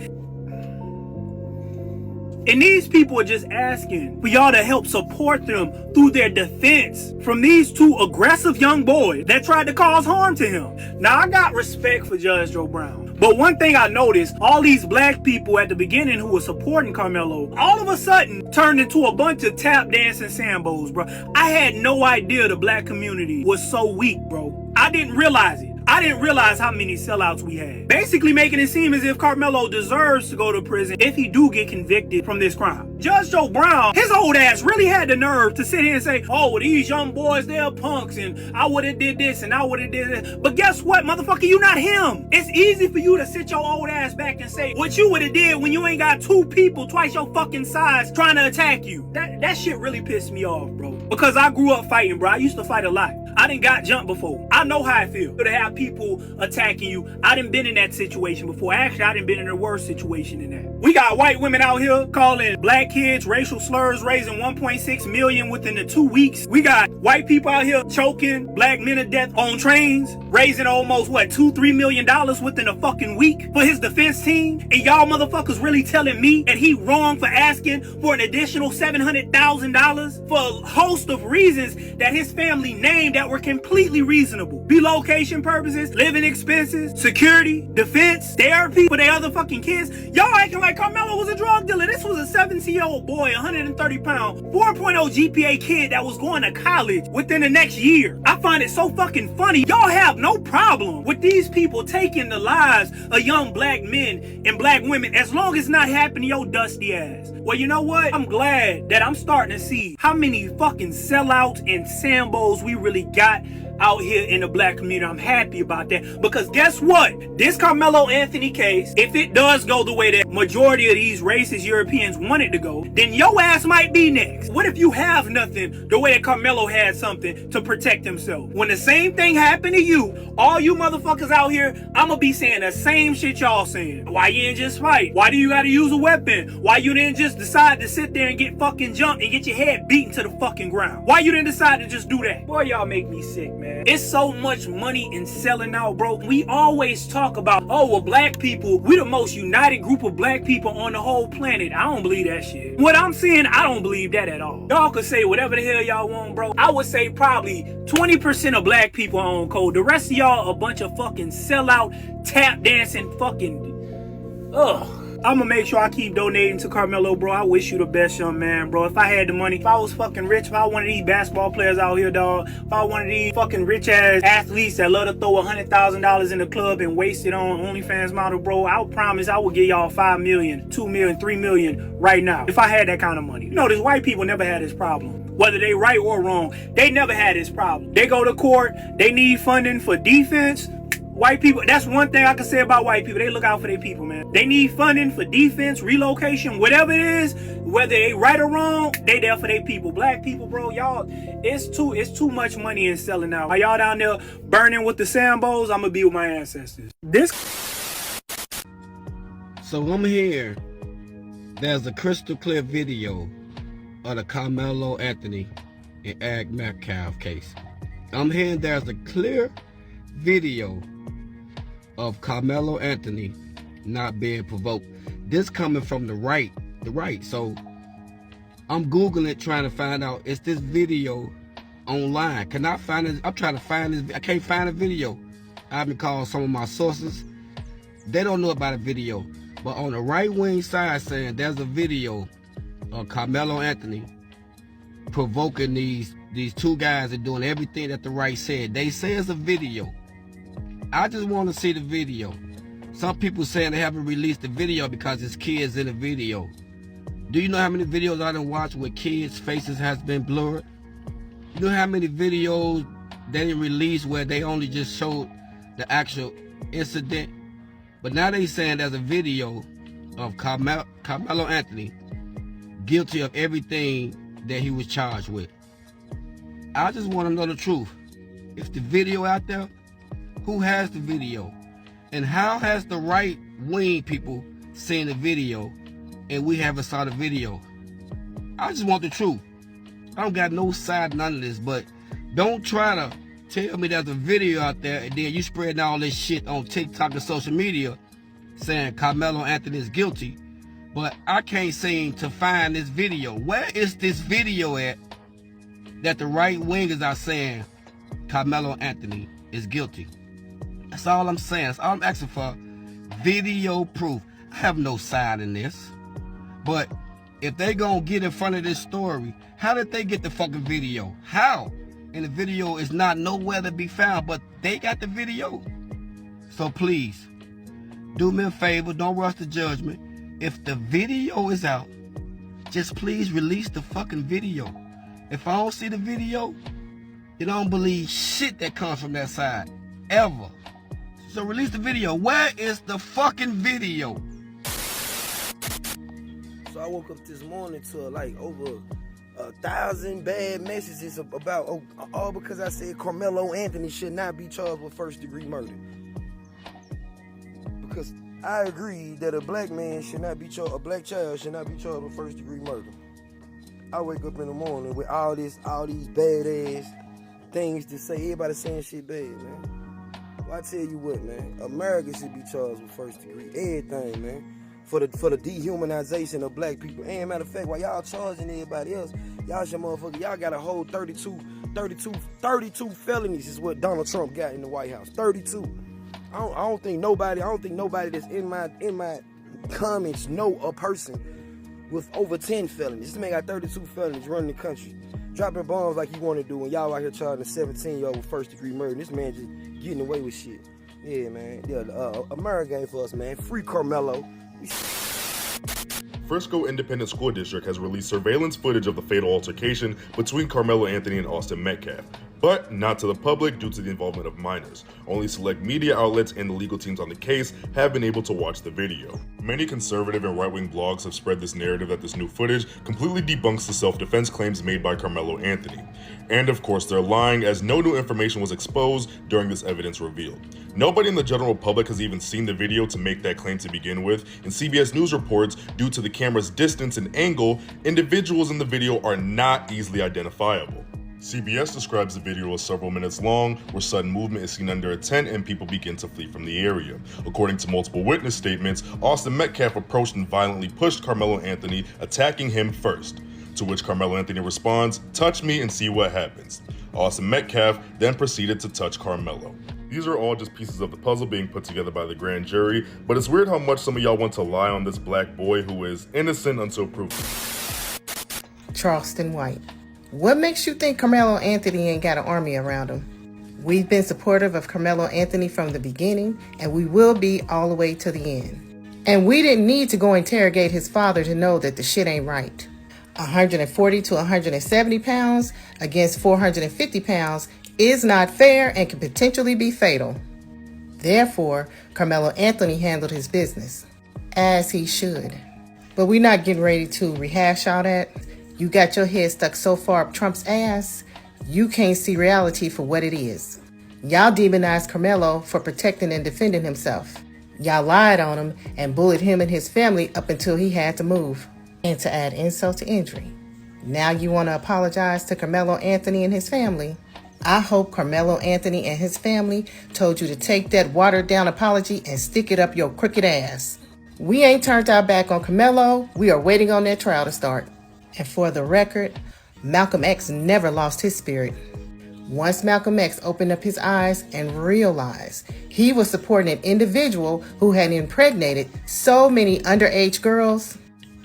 S15: And these people are just asking for y'all to help support them through their defense from these two aggressive young boys that tried to cause harm to him. Now, I got respect for Judge Joe Brown. But one thing I noticed, all these black people at the beginning who were supporting Karmelo, all of a sudden turned into a bunch of tap dancing sambos, bro. I had no idea the black community was so weak, bro. I didn't realize it. I didn't realize how many sellouts we had. Basically making it seem as if Karmelo deserves to go to prison if he do get convicted from this crime. Judge Joe Brown, his old ass really had the nerve to sit here and say, oh, well, these young boys, they're punks, and I would have did this, and I would have did this. But guess what, motherfucker, you not him. It's easy for you to sit your old ass back and say what you would have did when you ain't got two people twice your fucking size trying to attack you. That shit really pissed me off, bro. Because I grew up fighting, bro. I used to fight a lot. I done got jumped before. I know how it feels to have people attacking you. I done been in that situation before. Actually, I done been in a worse situation than that. We got white women out here calling black kids racial slurs, raising 1.6 million within the 2 weeks. We got white people out here choking black men to death on trains, raising almost, what, $2-3 million within a fucking week for his defense team. And y'all motherfuckers really telling me that he wrong for asking for an additional $700,000 for a host of reasons that his family named that were completely reasonable. Relocation purposes, living expenses, security, defense, therapy for their other fucking kids. Y'all acting like Karmelo was a drug dealer. This was a 17-year-old boy, 130 pound, 4.0 GPA kid that was going to college within the next year. I find it so fucking funny. Y'all have no problem with these people taking the lives of young black men and black women as long as it's not happening to your dusty ass. Well, you know what? I'm glad that I'm starting to see how many fucking sellouts and sambos we really got out here in the black community. I'm happy about that because guess what? This Karmelo Anthony case, if it does go the way that majority of these racist Europeans want it to go, then your ass might be next. What if you have nothing the way that Karmelo had something to protect himself? When the same thing happened to you, all you motherfuckers out here, I'm gonna be saying the same shit y'all saying. Why you didn't just fight? Why do you gotta use a weapon? Why you didn't just decide to sit there and get fucking jumped and get your head beaten to the fucking ground? Why you didn't decide to just do that? Boy, y'all make me sick, man. It's so much money in selling out, bro. We always talk about, oh, well, black people, we the most united group of black people on the whole planet. I don't believe that shit. What I'm saying, I don't believe that at all. Y'all could say whatever the hell y'all want, bro. I would say probably 20% of black people are on code. The rest of y'all a bunch of fucking sellout, tap dancing fucking... Ugh. I'm gonna make sure I keep donating to Karmelo, bro. I wish you the best, young man, bro. If I had the money, if I was fucking rich, if I was one of these basketball players out here, dog, if I was one of these fucking rich-ass athletes that love to throw $100,000 in the club and waste it on OnlyFans model, bro, I would promise I would give y'all $5 million, $2 million, $3 million right now if I had that kind of money. You know, these white people never had this problem. Whether they right or wrong, they never had this problem. They go to court, they need funding for defense. White people, that's one thing I can say about white people. They look out for their people, man. They need funding for defense, relocation, whatever it is, whether they right or wrong, they there for their people. Black people, bro, y'all, it's too much money in selling out. Are y'all down there burning with the Sambos? I'm gonna be with my ancestors.
S16: So I'm here. There's a crystal clear video of the Karmelo Anthony and Metcalf case. I'm hearing there's a clear video of Karmelo Anthony not being provoked. This coming from the right. So I'm Googling it, trying to find out, is this video online? Can I find it? I'm trying to find this. I can't find a video. I've been calling some of my sources. They don't know about a video. But on the right wing side saying there's a video of Karmelo Anthony provoking these these two guys are doing everything that the right said. They say it's a video. I just want to see the video. Some people saying they haven't released the video because it's kids in the video. Do you know how many videos I done watched where kids' faces has been blurred? You know how many videos they didn't release where they only just showed the actual incident? But now they saying there's a video of Karmelo Anthony guilty of everything that he was charged with. I just want to know the truth. If the video out there, who has the video? And how has the right-wing people seen the video and we haven't saw the video? I just want the truth. I don't got no side, none of this, but don't try to tell me there's a video out there and then you spreading all this shit on TikTok and social media saying Karmelo Anthony is guilty, but I can't seem to find this video. Where is this video at that the right-wingers are saying Karmelo Anthony is guilty? That's all I'm saying. That's all I'm asking for. Video proof. I have no side in this. But if they gonna get in front of this story, how did they get the fucking video? How? And the video is not nowhere to be found, but they got the video. So please, do me a favor, don't rush to judgment. If the video is out, just please release the fucking video. If I don't see the video, you don't believe shit that comes from that side. Ever. So release the video. Where is the fucking video?
S17: So I woke up this morning to like over 1,000 bad messages about, all because I said Karmelo Anthony should not be charged with first-degree murder. Because I agree that a black man should not be charged, a black child should not be charged with first-degree murder. I wake up in the morning with all these badass things to say. Everybody saying shit bad, man. Well, I tell you what, man. America should be charged with first degree. Everything, man. For the dehumanization of black people. And matter of fact, while y'all charging everybody else, y'all got a whole 32 felonies is what Donald Trump got in the White House. 32. I don't think nobody that's in my comments know a person with over 10 felonies. This man got 32 felonies running the country, dropping bombs like you want to do, and y'all out here charging a 17-year-old with first-degree murder. This man just getting away with shit. Yeah, man. Yeah, America ain't for us, man. Free Karmelo.
S18: Frisco Independent School District has released surveillance footage of the fatal altercation between Karmelo Anthony and Austin Metcalf, but not to the public due to the involvement of minors. Only select media outlets and the legal teams on the case have been able to watch the video. Many conservative and right-wing blogs have spread this narrative that this new footage completely debunks the self-defense claims made by Karmelo Anthony. And of course they're lying, as no new information was exposed during this evidence revealed. Nobody in the general public has even seen the video to make that claim to begin with, and CBS News reports due to the camera's distance and angle, individuals in the video are not easily identifiable. CBS describes the video as several minutes long, where sudden movement is seen under a tent and people begin to flee from the area. According to multiple witness statements, Austin Metcalf approached and violently pushed Karmelo Anthony, attacking him first. To which Karmelo Anthony responds, "Touch me and see what happens." Austin Metcalf then proceeded to touch Karmelo. These are all just pieces of the puzzle being put together by the grand jury, but it's weird how much some of y'all want to lie on this black boy who is innocent until proven.
S19: Charleston White. What makes you think Karmelo Anthony ain't got an army around him? We've been supportive of Karmelo Anthony from the beginning, and we will be all the way to the end. And we didn't need to go interrogate his father to know that the shit ain't right. 140 to 170 pounds against 450 pounds is not fair and can potentially be fatal. Therefore, Karmelo Anthony handled his business, as he should. But we're not getting ready to rehash all that. You got your head stuck so far up Trump's ass, you can't see reality for what it is. Y'all demonized Karmelo for protecting and defending himself. Y'all lied on him and bullied him and his family up until he had to move. And to add insult to injury, now you want to apologize to Karmelo Anthony and his family? I hope Karmelo Anthony and his family told you to take that watered down apology and stick it up your crooked ass. We ain't turned our back on Karmelo. We are waiting on that trial to start. And for the record, Malcolm X never lost his spirit. Once Malcolm X opened up his eyes and realized he was supporting an individual who had impregnated so many underage girls,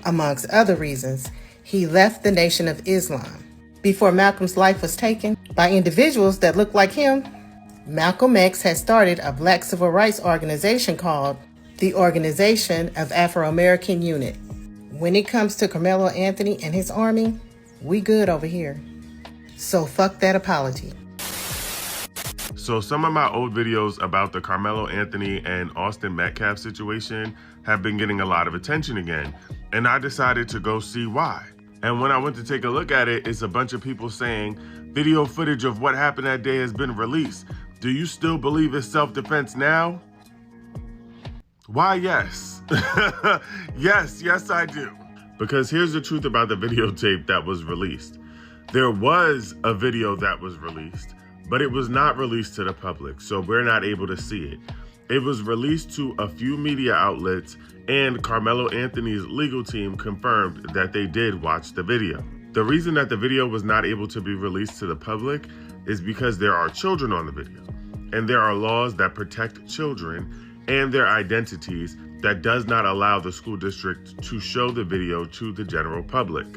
S19: amongst other reasons, he left the Nation of Islam. before Malcolm's life was taken by individuals that looked like him, Malcolm X had started a Black civil rights organization called the Organization of Afro-American Unit. When it comes to Karmelo Anthony and his army, we good over here. So fuck that apology.
S18: So some of my old videos about the Karmelo Anthony and Austin Metcalf situation have been getting a lot of attention again, and I decided to go see why. And when I went to take a look at it, it's a bunch of people saying, video footage of what happened that day has been released. Do you still believe it's self-defense now? Why, yes. Yes, I do. Because here's the truth about the videotape that was released. There was a video that was released, but it was not released to the public, so we're not able to see it. It was released to a few media outlets, and Karmelo Anthony's legal team confirmed that they did watch the video. The reason that the video was not able to be released to the public is because there are children on the video, and there are laws that protect children and their identities that does not allow the school district to show the video to the general public.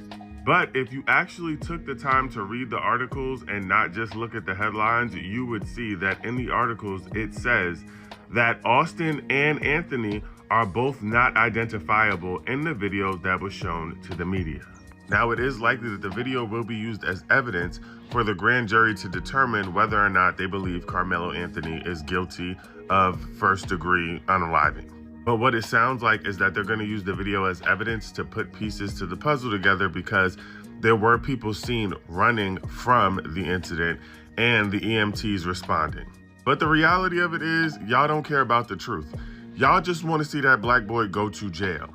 S18: But if you actually took the time to read the articles and not just look at the headlines, you would see that in the articles it says that Austin and Anthony are both not identifiable in the video that was shown to the media. Now, it is likely that the video will be used as evidence for the grand jury to determine whether or not they believe Karmelo Anthony is guilty of first-degree unaliving. But what it sounds like is that they're going to use the video as evidence to put pieces to the puzzle together, because there were people seen running from the incident and the EMTs responding. But the reality of it is, y'all don't care about the truth. Y'all just want to see that black boy go to jail.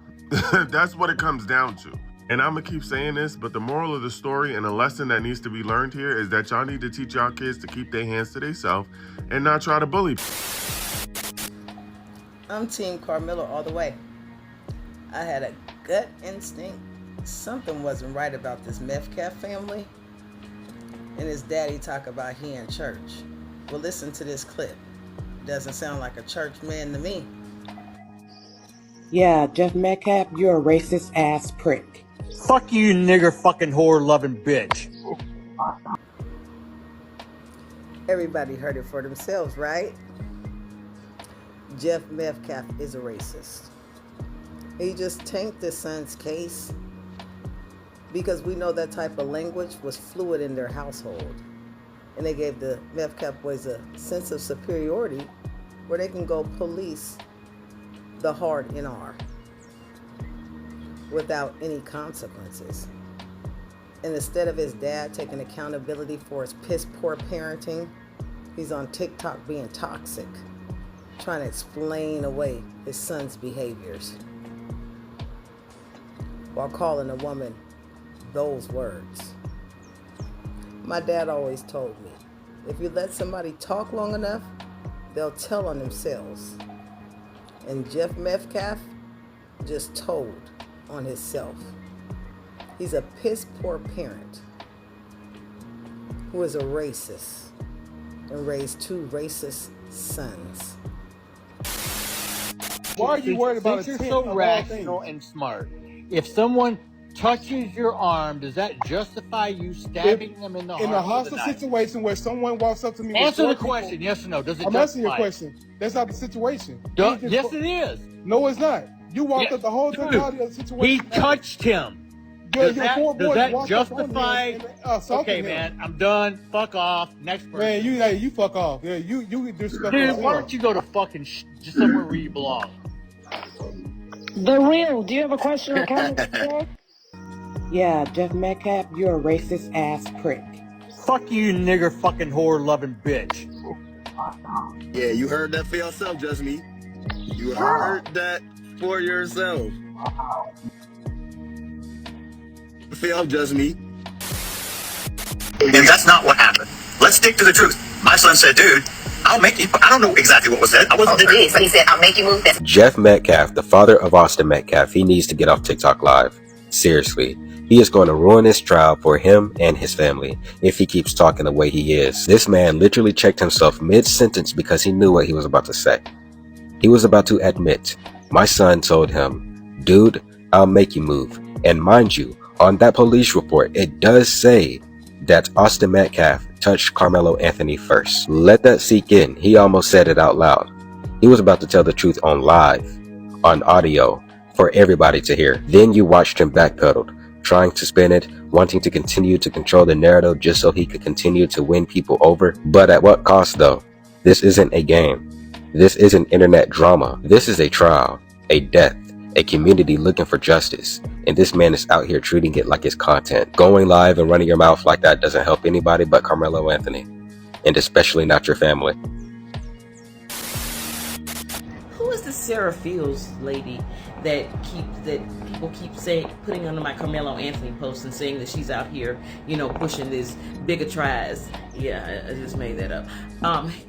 S18: That's what it comes down to. And I'm gonna keep saying this, but the moral of the story and a lesson that needs to be learned here is that y'all need to teach y'all kids to keep their hands to themselves and not try to bully.
S19: I'm Team Karmelo all the way. I had a gut instinct something wasn't right about this Metcalf family, and his daddy talk about he in church. Well, listen to this clip. Doesn't sound like a church man to me.
S20: Yeah, Jeff Metcalf, you're a racist ass prick.
S8: Fuck you, nigger fucking whore loving bitch.
S19: Everybody heard it for themselves, right? Jeff Metcalf is a racist. He just tanked his son's case because we know that type of language was fluid in their household. And they gave the Metcalf boys a sense of superiority where they can go police the hard NR without any consequences. And instead of his dad taking accountability for his piss poor parenting, he's on TikTok being toxic, trying to explain away his son's behaviors while calling a woman those words. My dad always told me, if you let somebody talk long enough, they'll tell on themselves. And Jeff Metcalf just told on himself. He's a piss poor parent who is a racist and raised two racist sons.
S8: Why are you worried about it? You're so rational and smart. If someone touches your arm, does that justify you stabbing them in the heart?
S11: In a hostile situation where someone walks up to me,
S8: answer the question, yes or no. Does it
S11: I'm
S8: justify
S11: answering your question. That's not the situation.
S8: Yes, it is.
S11: No, it's not. You walked up the whole totality of the situation.
S8: He touched him. Does that justify? Okay, man, I'm done. Fuck off. Next person.
S11: Man, you fuck off. Yeah, you disrespect.
S8: Dude, why don't you go to fucking just somewhere where you belong?
S20: The Real, do you have a question or comment? Yeah, Jeff Metcalf, you're a racist ass prick.
S8: Fuck you, nigger fucking whore loving bitch.
S21: Yeah, you heard that for yourself, just me. You heard that for yourself. For just me.
S22: And that's not what happened. Let's stick to the truth. My son said, dude, I'll make you. I don't know exactly what was said. I wasn't there.
S23: But he said, I'll make you move.
S24: Jeff Metcalf, the father of Austin Metcalf, he needs to get off TikTok Live. Seriously. He is going to ruin this trial for him and his family if he keeps talking the way he is. This man literally checked himself mid-sentence because he knew what he was about to say. He was about to admit, my son told him, dude, I'll make you move. And mind you, on that police report, it does say that Austin Metcalf touched Karmelo Anthony first. Let that sink in. He almost said it out loud. He was about to tell the truth on live, on audio, for everybody to hear. Then you watched him backpedal, trying to spin it, wanting to continue to control the narrative just so he could continue to win people over. But at what cost though? This isn't a game. This isn't internet drama. This is a trial, a death, a community looking for justice. And this man is out here treating it like it's content. Going live and running your mouth like that doesn't help anybody but Karmelo Anthony. And especially not your family.
S1: Who is this Sarah Fields lady that people keep saying, putting under my Karmelo Anthony post and saying that she's out here, you know, pushing this bigotries, yeah, I just made that up,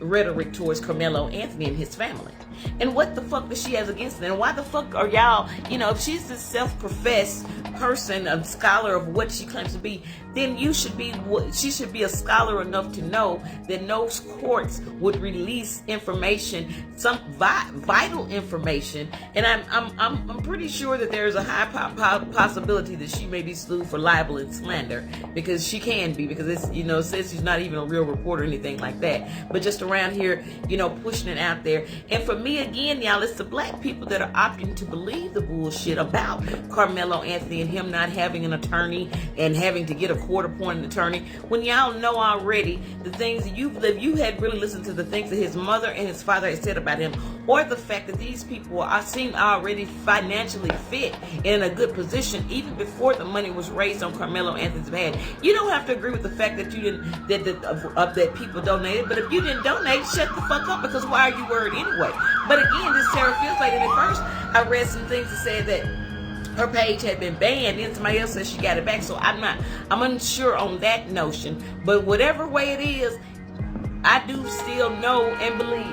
S1: rhetoric towards Karmelo Anthony and his family. And what the fuck does she have against it? And why the fuck are y'all, you know, if she's this self-professed person, a scholar of what she claims to be, then she should be a scholar enough to know that no courts would release information, some vital information. And I'm pretty sure that there's a high possibility that she may be sued for libel and slander, because she can be, because it's, you know, it says she's not even a real reporter or anything like that, but just around here, you know, pushing it out there. And for me, again, y'all, it's the black people that are opting to believe the bullshit about Karmelo Anthony and him not having an attorney and having to get a court-appointed attorney, when y'all know already the things that you've lived. You had really listened to the things that his mother and his father had said about him, or the fact that these people seem already financially fit in a good position even before the money was raised on Karmelo Anthony's behalf. You don't have to agree with the fact that you didn't, that people donated, but if you didn't donate, shut the fuck up, because why are you worried anyway? But again, this Sarah Fields lady, at first I read some things that said that her page had been banned, and somebody else said she got it back. So I'm unsure on that notion. But whatever way it is, I do still know and believe.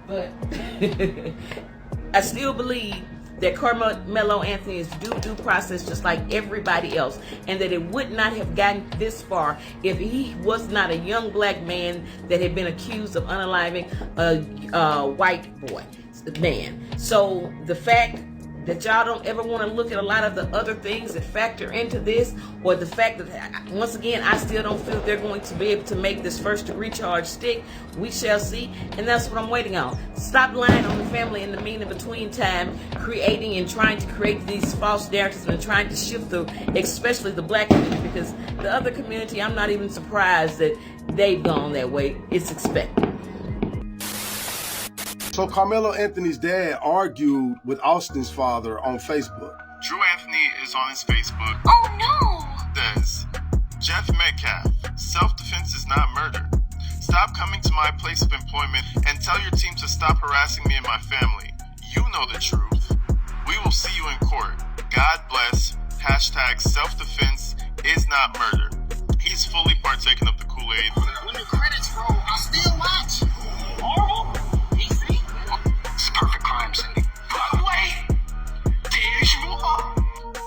S1: But I still believe that Karmelo Anthony is due process just like everybody else, and that it would not have gotten this far if he was not a young black man that had been accused of unaliving a white man. So the fact that y'all don't ever want to look at a lot of the other things that factor into this, or the fact that, once again, I still don't feel they're going to be able to make this first degree charge stick. We shall see, and that's what I'm waiting on. Stop lying on the family in the between time, creating and trying to create these false narratives and trying to shift especially the black community, because the other community, I'm not even surprised that they've gone that way. It's expected.
S2: So Karmelo Anthony's dad argued with Austin's father on Facebook.
S4: Drew Anthony is on his Facebook. Oh no! Says, Jeff Metcalf, self-defense is not murder. Stop coming to my place of employment and tell your team to stop harassing me and my family. You know the truth. We will see you in court. God bless. Hashtag self-defense is not murder. He's fully partaken of the Kool-Aid.
S21: When the credits roll, I still watch. Horrible. Perfect crime scene.
S4: Wait! There's more!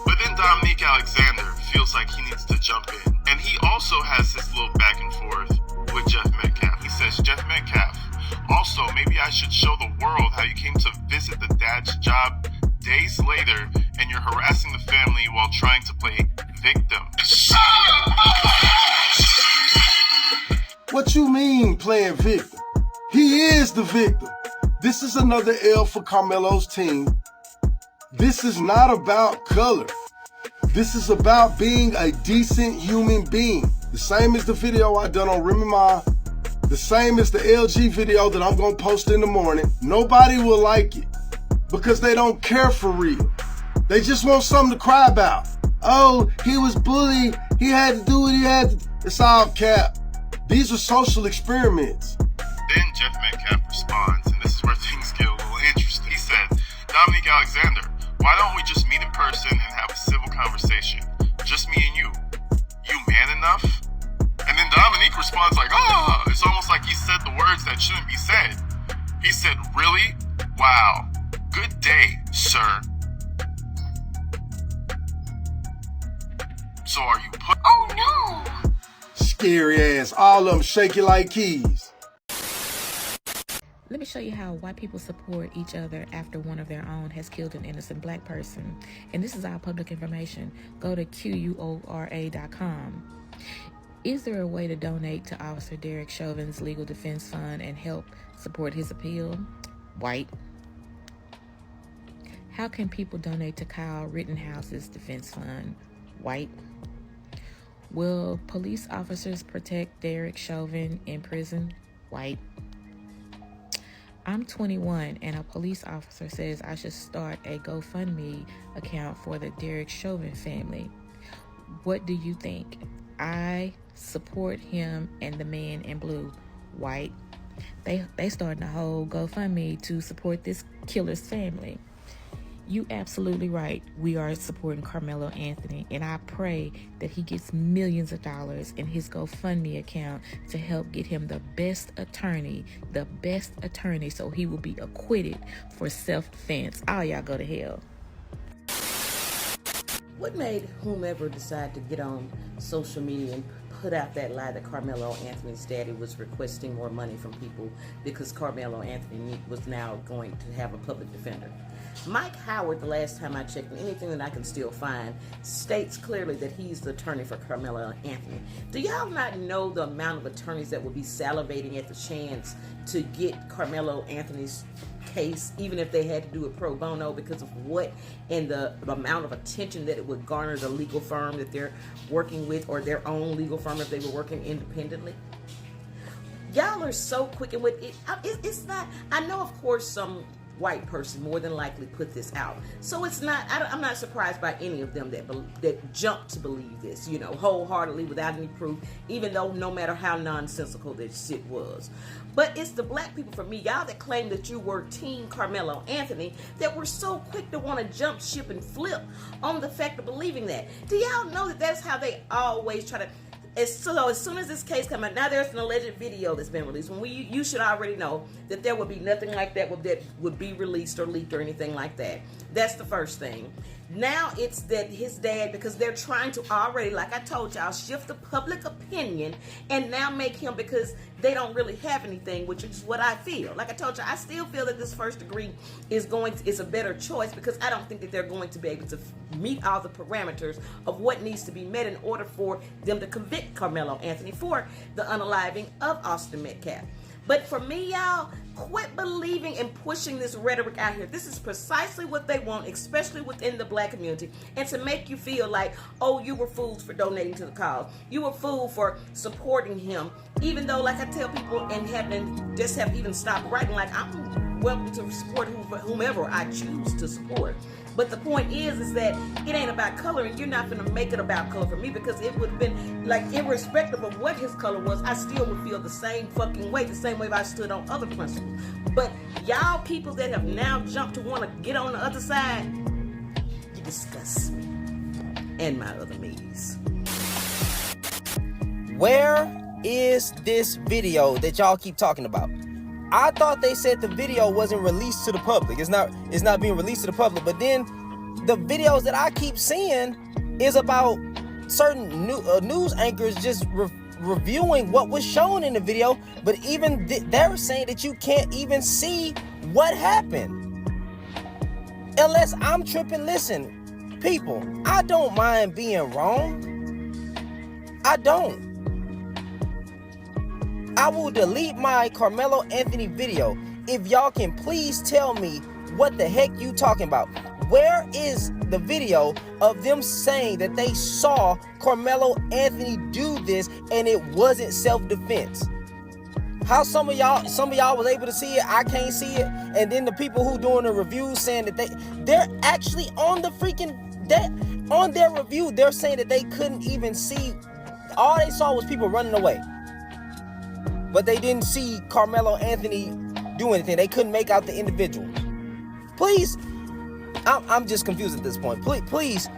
S4: But then Dominique Alexander feels like he needs to jump in. And he also has his little back and forth with Jeff Metcalf. He says, Jeff Metcalf, also, maybe I should show the world how you came to visit the dad's job days later and you're harassing the family while trying to play victim.
S2: What you mean playing victim? He is the victim. This is another L for Karmelo's team. This is not about color. This is about being a decent human being. The same as the video I done on Remy Ma. The same as the LG video that I'm going to post in the morning. Nobody will like it because they don't care for real. They just want something to cry about. Oh, he was bullied. He had to do what he had to. It's all cap. These are social experiments.
S4: Then Jeff Metcalf responds, and this is where things get a little interesting. He said, Dominique Alexander, why don't we just meet in person and have a civil conversation? Just me and you. You man enough? And then Dominique responds like, oh, it's almost like he said the words that shouldn't be said. He said, really? Wow. Good day, sir. So are you put?
S21: Oh no!
S2: Scary ass. All of them shaking like keys.
S3: Let me show you how white people support each other after one of their own has killed an innocent black person. And this is our public information. Go to QUORA.com. Is there a way to donate to Officer Derek Chauvin's legal defense fund and help support his appeal? White. How can people donate to Kyle Rittenhouse's defense fund? White. Will police officers protect Derek Chauvin in prison? White. I'm 21 and a police officer says I should start a GoFundMe account for the Derek Chauvin family. What do you think? I support him and the man in blue. White. They starting a whole GoFundMe to support this killer's family. You absolutely right. We are supporting Karmelo Anthony, and I pray that he gets millions of dollars in his GoFundMe account to help get him the best attorney so he will be acquitted for self-defense. All y'all go to hell.
S1: What made whomever decide to get on social media and put out that lie that Karmelo Anthony's daddy was requesting more money from people because Karmelo Anthony was now going to have a public defender? Mike Howard, the last time I checked, and anything that I can still find, states clearly that he's the attorney for Karmelo Anthony. Do y'all not know the amount of attorneys that would be salivating at the chance to get Karmelo Anthony's case, even if they had to do it pro bono, because of what and the amount of attention that it would garner the legal firm that they're working with, or their own legal firm if they were working independently? Y'all are so quick and with it. It's not, I know of course some white person more than likely put this out, so it's not, I'm not surprised by any of them that jumped to believe this, you know, wholeheartedly without any proof, even though no matter how nonsensical this shit was. But it's the black people, for me, y'all that claim that you were team Karmelo Anthony, that were so quick to want to jump ship and flip on the fact of believing that. Do y'all know that that's how they always try to? So as soon as this case comes out, now there's an alleged video that's been released. When you should already know that there would be nothing like that would be released or leaked or anything like that. That's the first thing. Now it's that his dad, because they're trying to already, like I told y'all, shift the public opinion and now make him, because they don't really have anything, which is what I feel. Like I told you, I still feel that this first degree is a better choice, because I don't think that they're going to be able to meet all the parameters of what needs to be met in order for them to convict Karmelo Anthony for the unaliving of Austin Metcalf. But for me, y'all, quit believing and pushing this rhetoric out here. This is precisely what they want, especially within the black community, and to make you feel like, oh, you were fools for donating to the cause. You were fooled for supporting him, even though, like I tell people, and have even stopped writing, like, I'm welcome to support whomever I choose to support. But the point is that it ain't about color, and you're not gonna make it about color for me, because it would have been, like, irrespective of what his color was, I still would feel the same fucking way, the same way if I stood on other principles. But y'all people that have now jumped to want to get on the other side, you disgust me and my other mates.
S8: Where is this video that y'all keep talking about? I thought they said the video wasn't released to the public. It's not being released to the public. But then the videos that I keep seeing is about certain news anchors just reviewing what was shown in the video. But even they're saying that you can't even see what happened. Unless I'm tripping. Listen, people, I don't mind being wrong. I don't. I will delete my Karmelo Anthony video if y'all can please tell me what the heck you talking about. Where is the video of them saying that they saw Karmelo Anthony do this and it wasn't self-defense? How some of y'all was able to see it, I can't see it, and then the people who doing the reviews saying that they're actually on the freaking on their review, they're saying that they couldn't even see. All they saw was people running away. But they didn't see Karmelo Anthony do anything. They couldn't make out the individual. Please, I'm just confused at this point. Please,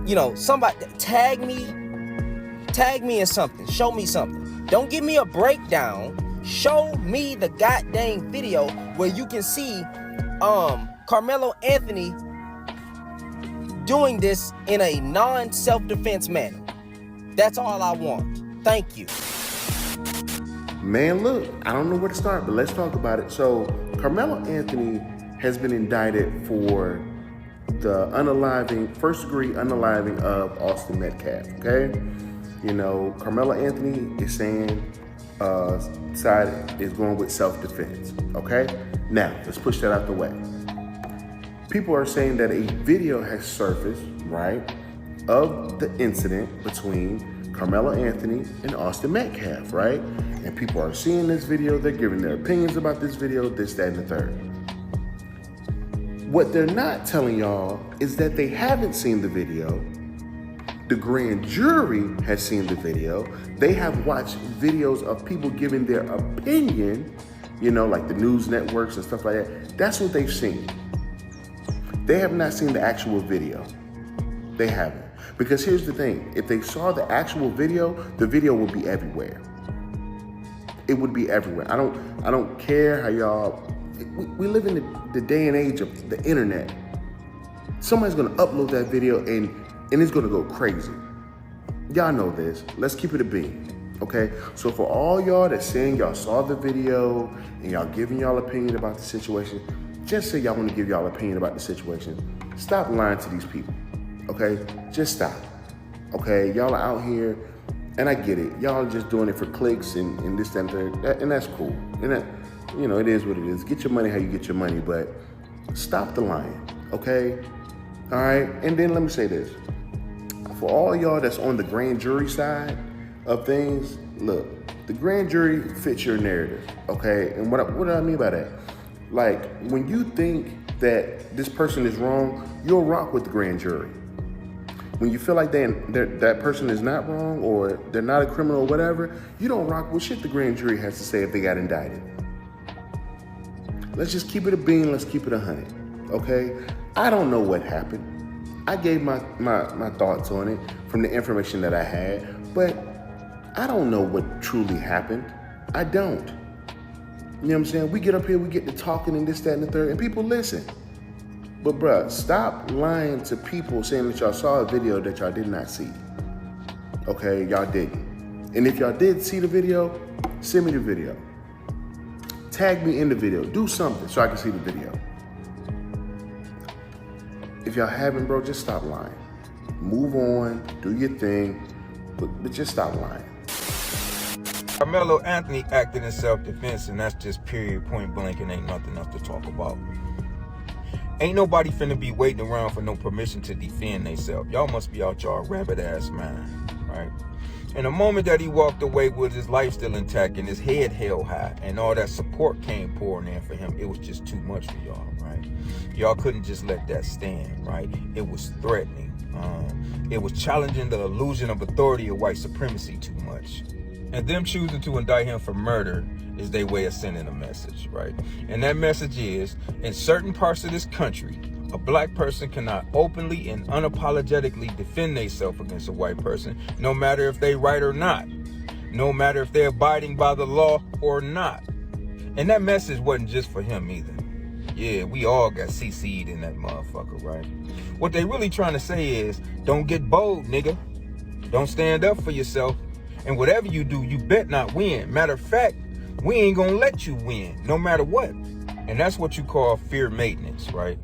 S8: you know, somebody tag me in something. Show me something. Don't give me a breakdown. Show me the goddamn video where you can see Karmelo Anthony doing this in a non-self-defense manner. That's all I want. Thank you.
S11: Man, look, I don't know where to start, but let's talk about it. So, Karmelo Anthony has been indicted for the first-degree unaliving of Austin Metcalf, okay? You know, Karmelo Anthony is saying side is going with self-defense, okay? Now, let's push that out the way. People are saying that a video has surfaced, right, of the incident between Karmelo Anthony and Austin Metcalf, right? And people are seeing this video, they're giving their opinions about this video, this, that, and the third. What they're not telling y'all is that they haven't seen the video. The grand jury has seen the video. They have watched videos of people giving their opinion, you know, like the news networks and stuff like that. That's what they've seen. They have not seen the actual video. They haven't. Because here's the thing, if they saw the actual video, the video would be everywhere. It would be everywhere. I don't care how y'all, we live in the day and age of the internet. Somebody's gonna upload that video and it's gonna go crazy. Y'all know this. Let's keep it a bean, okay? So for all y'all that's saying y'all saw the video and y'all giving y'all opinion about the situation, just say y'all wanna give y'all opinion about the situation. Stop lying to these people, okay? Just stop, okay? Y'all are out here, and I get it. Y'all are just doing it for clicks and this, that, and third, and that's cool. And that, you know, it is what it is. Get your money how you get your money, but stop the lying, okay? All right, and then let me say this. For all y'all that's on the grand jury side of things, look, the grand jury fits your narrative, okay? And what do I mean by that? Like, when you think that this person is wrong, you'll rock with the grand jury. When you feel like that person is not wrong or they're not a criminal or whatever, you don't rock with shit the grand jury has to say if they got indicted. Let's just keep it a bean, let's keep it 100, okay? I don't know what happened. I gave my thoughts on it from the information that I had, but I don't know what truly happened. I don't. You know what I'm saying? We get up here, we get to talking and this, that, and the third, and people listen. But bruh, stop lying to people saying that y'all saw a video that y'all did not see. Okay, y'all didn't. And if y'all did see the video, send me the video. Tag me in the video. Do something so I can see the video. If y'all haven't, bro, just stop lying. Move on, do your thing, but just stop lying.
S5: Karmelo Anthony acted in self-defense, and that's just period, point blank, and ain't nothing else to talk about. Ain't nobody finna be waiting around for no permission to defend theyself. Y'all must be out y'all rabbit-ass mind, right? In the moment that he walked away with his life still intact and his head held high and all that support came pouring in for him, it was just too much for y'all, right? Y'all couldn't just let that stand, right? It was threatening. It was challenging the illusion of authority of white supremacy too much. And them choosing to indict him for murder is their way of sending a message, right? And that message is, in certain parts of this country, a black person cannot openly and unapologetically defend themselves against a white person, no matter if they right or not, no matter if they're abiding by the law or not. And that message wasn't just for him either. Yeah, we all got CC'd in that motherfucker, right? What they really trying to say is, don't get bold, nigga. Don't stand up for yourself. And whatever you do, you bet not win. Matter of fact, we ain't gonna let you win, no matter what. And that's what you call fear maintenance, right?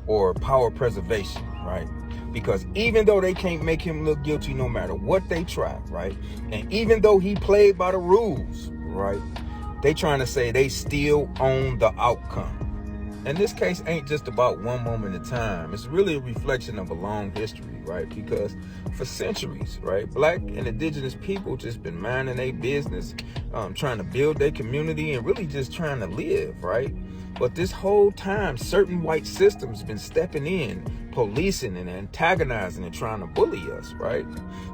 S5: Or power preservation, right? Because even though they can't make him look guilty no matter what they try, right? And even though he played by the rules, right? They trying to say they still own the outcome. And this case ain't just about one moment in time. It's really a reflection of a long history, right? Because for centuries, right, black and indigenous people just been minding their business, trying to build their community and really just trying to live, right? But this whole time, certain white systems been stepping in, policing and antagonizing and trying to bully us, right?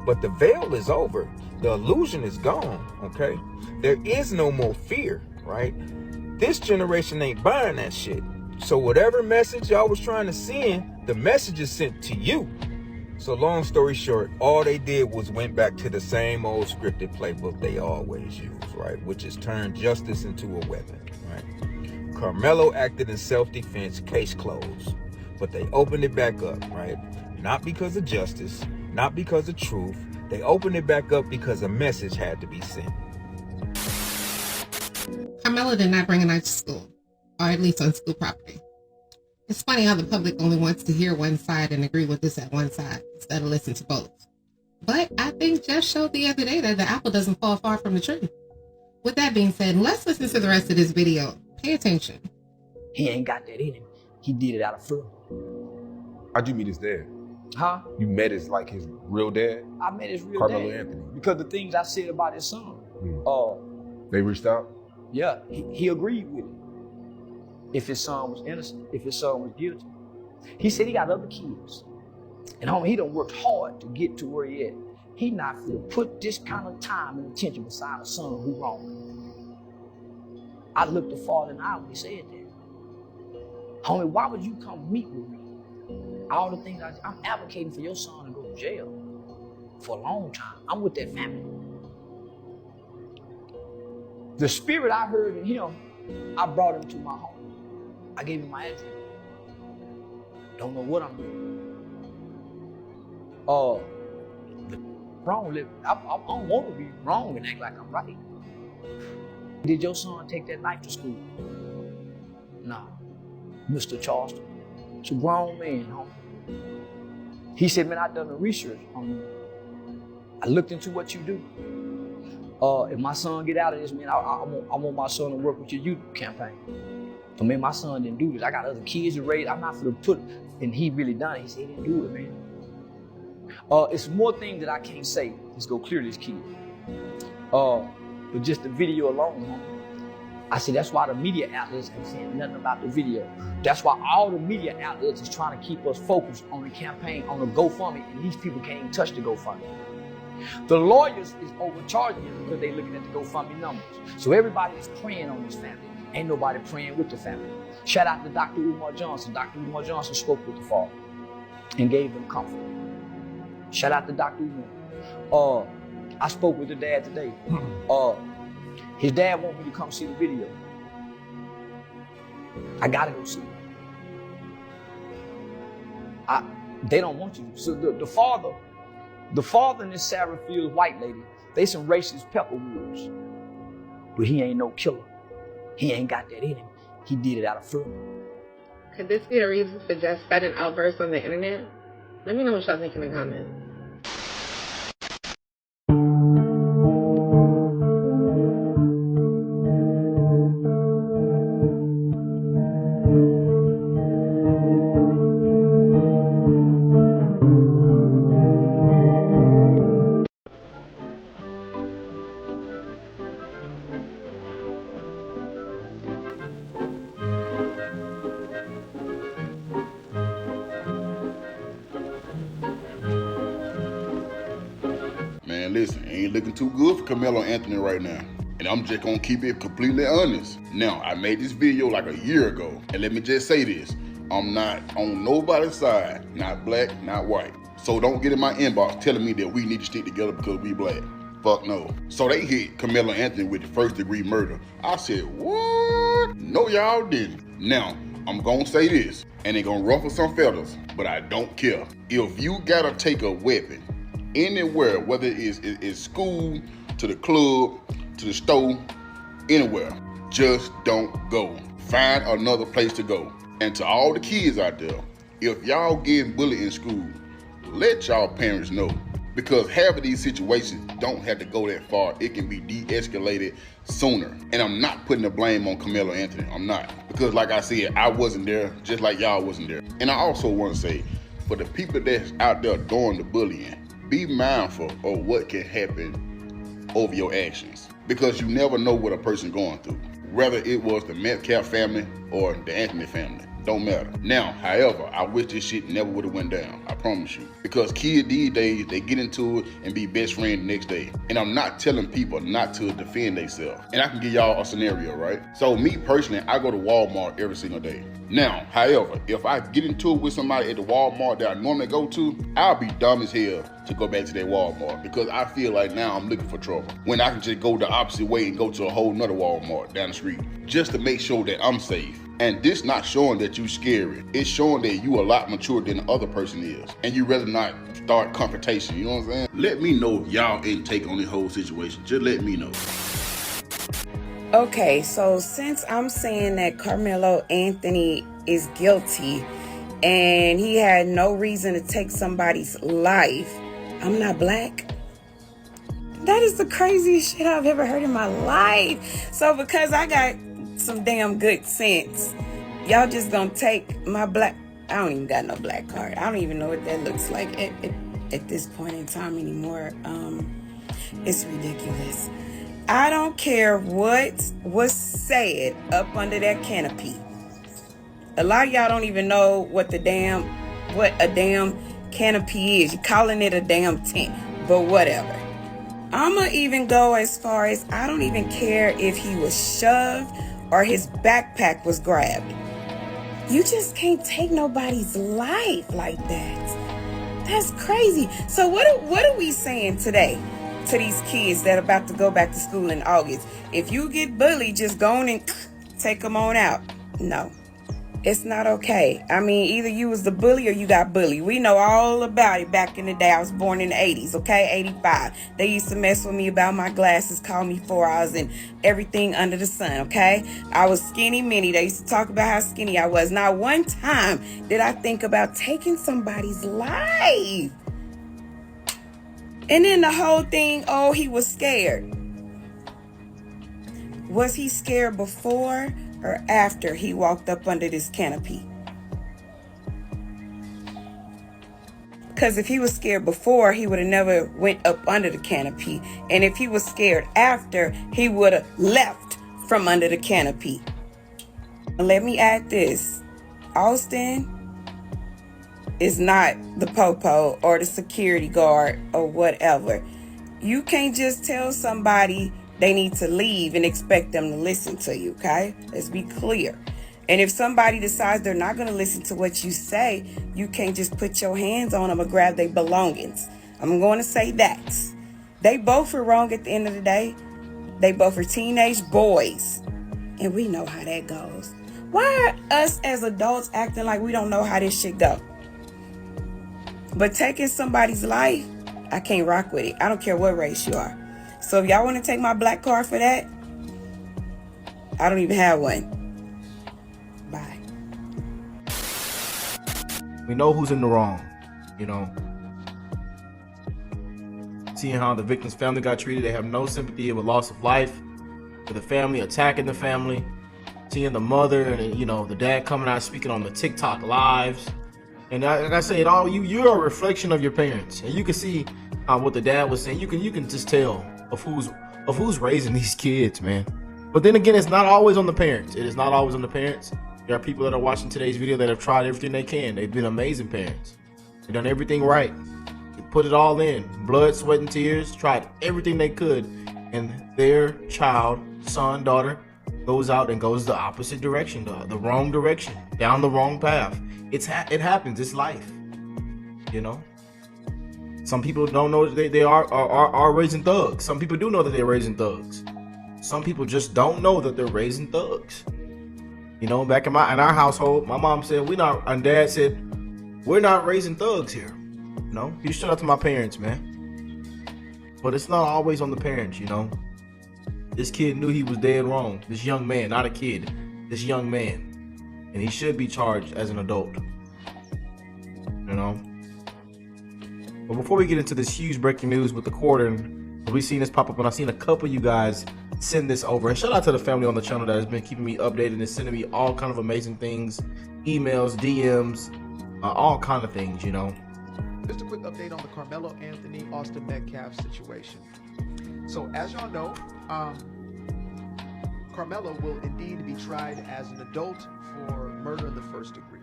S5: But the veil is over. The illusion is gone, okay? There is no more fear, right? This generation ain't buying that shit. So whatever message y'all was trying to send, the message is sent to you. So long story short, all they did was went back to the same old scripted playbook they always use, right? Which is turn justice into a weapon, right? Karmelo acted in self-defense, case closed. But they opened it back up, right? Not because of justice, not because of truth. They opened it back up because a message had to be sent.
S6: Karmelo did not bring a knife to school, or at least on school property. It's funny how the public only wants to hear one side and agree with this at one side instead of listen to both. But I think Jeff showed the other day that the apple doesn't fall far from the tree. With that being said, let's listen to the rest of this video. Pay attention.
S8: He ain't got that in him. He did it out of fear.
S5: How'd you meet his dad?
S8: Huh?
S5: You met his real dad?
S8: I met his real
S5: Karmelo
S8: dad.
S5: Anthony.
S8: Because the things I said about his son.
S5: They reached out?
S8: Yeah, he agreed with it. If his son was innocent, if his son was guilty. He said he got other kids. And homie, he done worked hard to get to where he at. He not gonna put this kind of time and attention beside a son who wrong. I looked the father in the eye when he said that. Homie, why would you come meet with me? All the things I'm advocating for your son to go to jail for a long time. I'm with that family. The spirit I heard in him, I brought him to my home. I gave him my address. Don't know what I'm doing. The wrong living. I don't want to be wrong and act like I'm right. Did your son take that knife to school? No. Mr. Charleston. It's a grown man, homie. He said, man, I done the research on you. I looked into what you do. If my son get out of this, man, I want my son to work with your youth campaign. But man, my son didn't do this. I got other kids to raise. I'm not gonna put, and he really done it. He said he didn't do it, man. It's more things that I can't say. Let's go clear this kid. But just the video alone, homie. I said that's why the media outlets ain't saying nothing about the video. That's why all the media outlets is trying to keep us focused on the campaign, on the GoFundMe, and these people can't even touch the GoFundMe. The lawyers is overcharging him because they looking at the GoFundMe numbers. So everybody is praying on this family. Ain't nobody praying with the family. Shout out to Dr. Umar Johnson. Dr. Umar Johnson spoke with the father and gave them comfort. Shout out to Dr. Umar. I spoke with the dad today. His dad want me to come see the video. I gotta go see it. They don't want you. So the father and this 𝒲𝒶𝓎 white lady, they some racist pepper wolves. But he ain't no killer. He ain't got that in him. He did it out of fear.
S6: Could this be a reason for Jeff spreading outbursts on the internet? Let me know what y'all think in the comments.
S7: Man, listen, it ain't looking too good for Karmelo Anthony right now. And I'm just gonna keep it completely honest. Now, I made this video like a year ago. And let me just say this. I'm not on nobody's side. Not black, not white. So don't get in my inbox telling me that we need to stick together because we black. Fuck no. So they hit Karmelo Anthony with the first-degree murder. I said, what? No, y'all didn't. Now, I'm gonna say this, and they gonna ruffle some feathers, but I don't care. If you gotta take a weapon anywhere, whether it's school, to the club, to the store, anywhere, just don't go. Find another place to go. And to all the kids out there, if y'all getting bullied in school, let y'all parents know. Because half of these situations don't have to go that far. It can be de-escalated sooner. And I'm not putting the blame on Karmelo Anthony. I'm not. Because like I said, I wasn't there, just like y'all wasn't there. And I also want to say, for the people that's out there doing the bullying, be mindful of what can happen over your actions. Because you never know what a person going through. Whether it was the Metcalf family or the Anthony family. Don't matter. Now, however, I wish this shit never would have went down. I promise you. Because kids these days, they get into it and be best friends the next day. And I'm not telling people not to defend themselves. And I can give y'all a scenario, right? So me personally, I go to Walmart every single day. Now, however, if I get into it with somebody at the Walmart that I normally go to, I'll be dumb as hell to go back to that Walmart because I feel like now I'm looking for trouble. When I can just go the opposite way and go to a whole nother Walmart down the street just to make sure that I'm safe. And this not showing that you scary. It's showing that you a lot mature than the other person is. And you rather not start confrontation, you know what I'm saying? Let me know if y'all ain't take on this whole situation. Just let me know.
S9: Okay, so since I'm saying that Karmelo Anthony is guilty and he had no reason to take somebody's life, I'm not black. That is the craziest shit I've ever heard in my life. So because I got some damn good sense, y'all just gonna take my black... I don't even got no black card. I don't even know what that looks like at this point in time anymore. It's ridiculous. I don't care what was said up under that canopy. A lot of y'all don't even know what a damn canopy is. You're calling it a damn tent, but whatever. I'ma even go as far as I don't even care if he was shoved or his backpack was grabbed. You just can't take nobody's life like that. That's crazy. So what are we saying today to these kids that are about to go back to school in August? If you get bullied, just go on and take them on out. No, it's not okay. I mean, either you was the bully or you got bullied. We know all about it back in the day. I was born in the 80s, okay? 85. They used to mess with me about my glasses, call me 4 hours and everything under the sun, okay? I was skinny mini. They used to talk about how skinny I was. Not one time did I think about taking somebody's life. And then the whole thing, oh, he was scared. Was he scared before or after he walked up under this canopy? Because if he was scared before, he would have never went up under the canopy. And if he was scared after, he would have left from under the canopy. Let me add this. Austin is not the popo or the security guard or whatever. You can't just tell somebody they need to leave and expect them to listen to you, okay? Let's be clear. And if somebody decides they're not going to listen to what you say, you can't just put your hands on them or grab their belongings. I'm going to say that. They both are wrong at the end of the day. They both are teenage boys. And we know how that goes. Why are us as adults acting like we don't know how this shit go? But taking somebody's life, I can't rock with it. I don't care what race you are. So if y'all want to take my black card for that, I don't even have one. Bye.
S10: We know who's in the wrong, you know. Seeing how the victim's family got treated, they have no sympathy of a loss of life, for the family attacking the family. Seeing the mother and, you know, the dad coming out speaking on the TikTok lives. And like I said, you're a reflection of your parents, and you can see what the dad was saying. You can just tell of who's raising these kids, man. But then again, it's not always on the parents. It is not always on the parents. There are people that are watching today's video that have tried everything they can. They've been amazing parents. They've done everything right. They put it all in, blood, sweat, and tears. Tried everything they could, and their child, son, daughter, goes out and goes the opposite direction, the wrong direction, down the wrong path. It happens. It's life, you know. Some people don't know that they are raising thugs. Some people do know that they're raising thugs. Some people just don't know that they're raising thugs. You know, back in our household, my mom said and dad said we're not raising thugs here. You know, you shout out to my parents, man. But it's not always on the parents, you know. This kid knew he was dead wrong. This young man, not a kid. This young man. And he should be charged as an adult. You know? But before we get into this huge breaking news with the court, and we've seen this pop up, and I've seen a couple of you guys send this over. And shout out to the family on the channel that has been keeping me updated and sending me all kind of amazing things. Emails, DMs, all kind of things, you know?
S12: Just a quick update on the Karmelo Anthony, Austin Metcalf situation. So as y'all know, Karmelo will indeed be tried as an adult for murder in the first degree.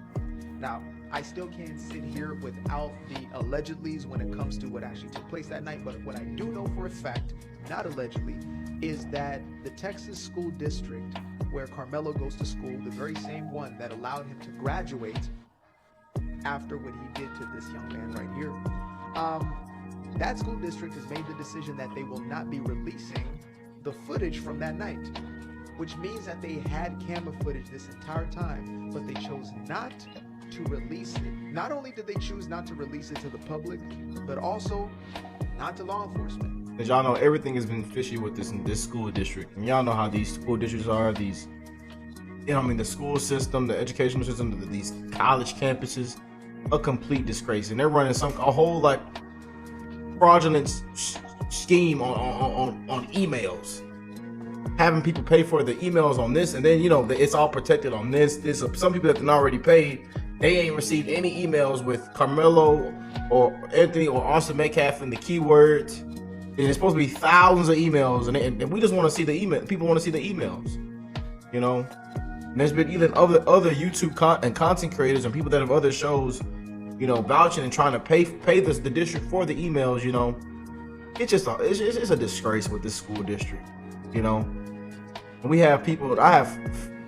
S12: Now, I still can't sit here without the allegedlys when it comes to what actually took place that night, but what I do know for a fact, not allegedly, is that the Texas school district where Karmelo goes to school, the very same one that allowed him to graduate after what he did to this young man right here, that school district has made the decision that they will not be releasing the footage from that night, which means that they had camera footage this entire time, but they chose not to release it. Not only did they choose not to release it to the public, but also not to law enforcement.
S10: As y'all know, everything has been fishy with this school district. And y'all know how these school districts are. These, you know, I mean, the school system, the educational system, these college campuses, a complete disgrace. And they're running a whole like fraudulent scheme on emails, having people pay for the emails on this, and then, you know, it's all protected on this. Some people that have already paid, they ain't received any emails with Karmelo or Anthony or Austin Metcalf and the keywords. And it's supposed to be thousands of emails, and we just want to see the email. People want to see the emails, you know. And there's been even other YouTube content creators and people that have other shows, you know, vouching and trying to pay the district for the emails, you know. It's just it's a disgrace with this school district, you know. And we have people, I have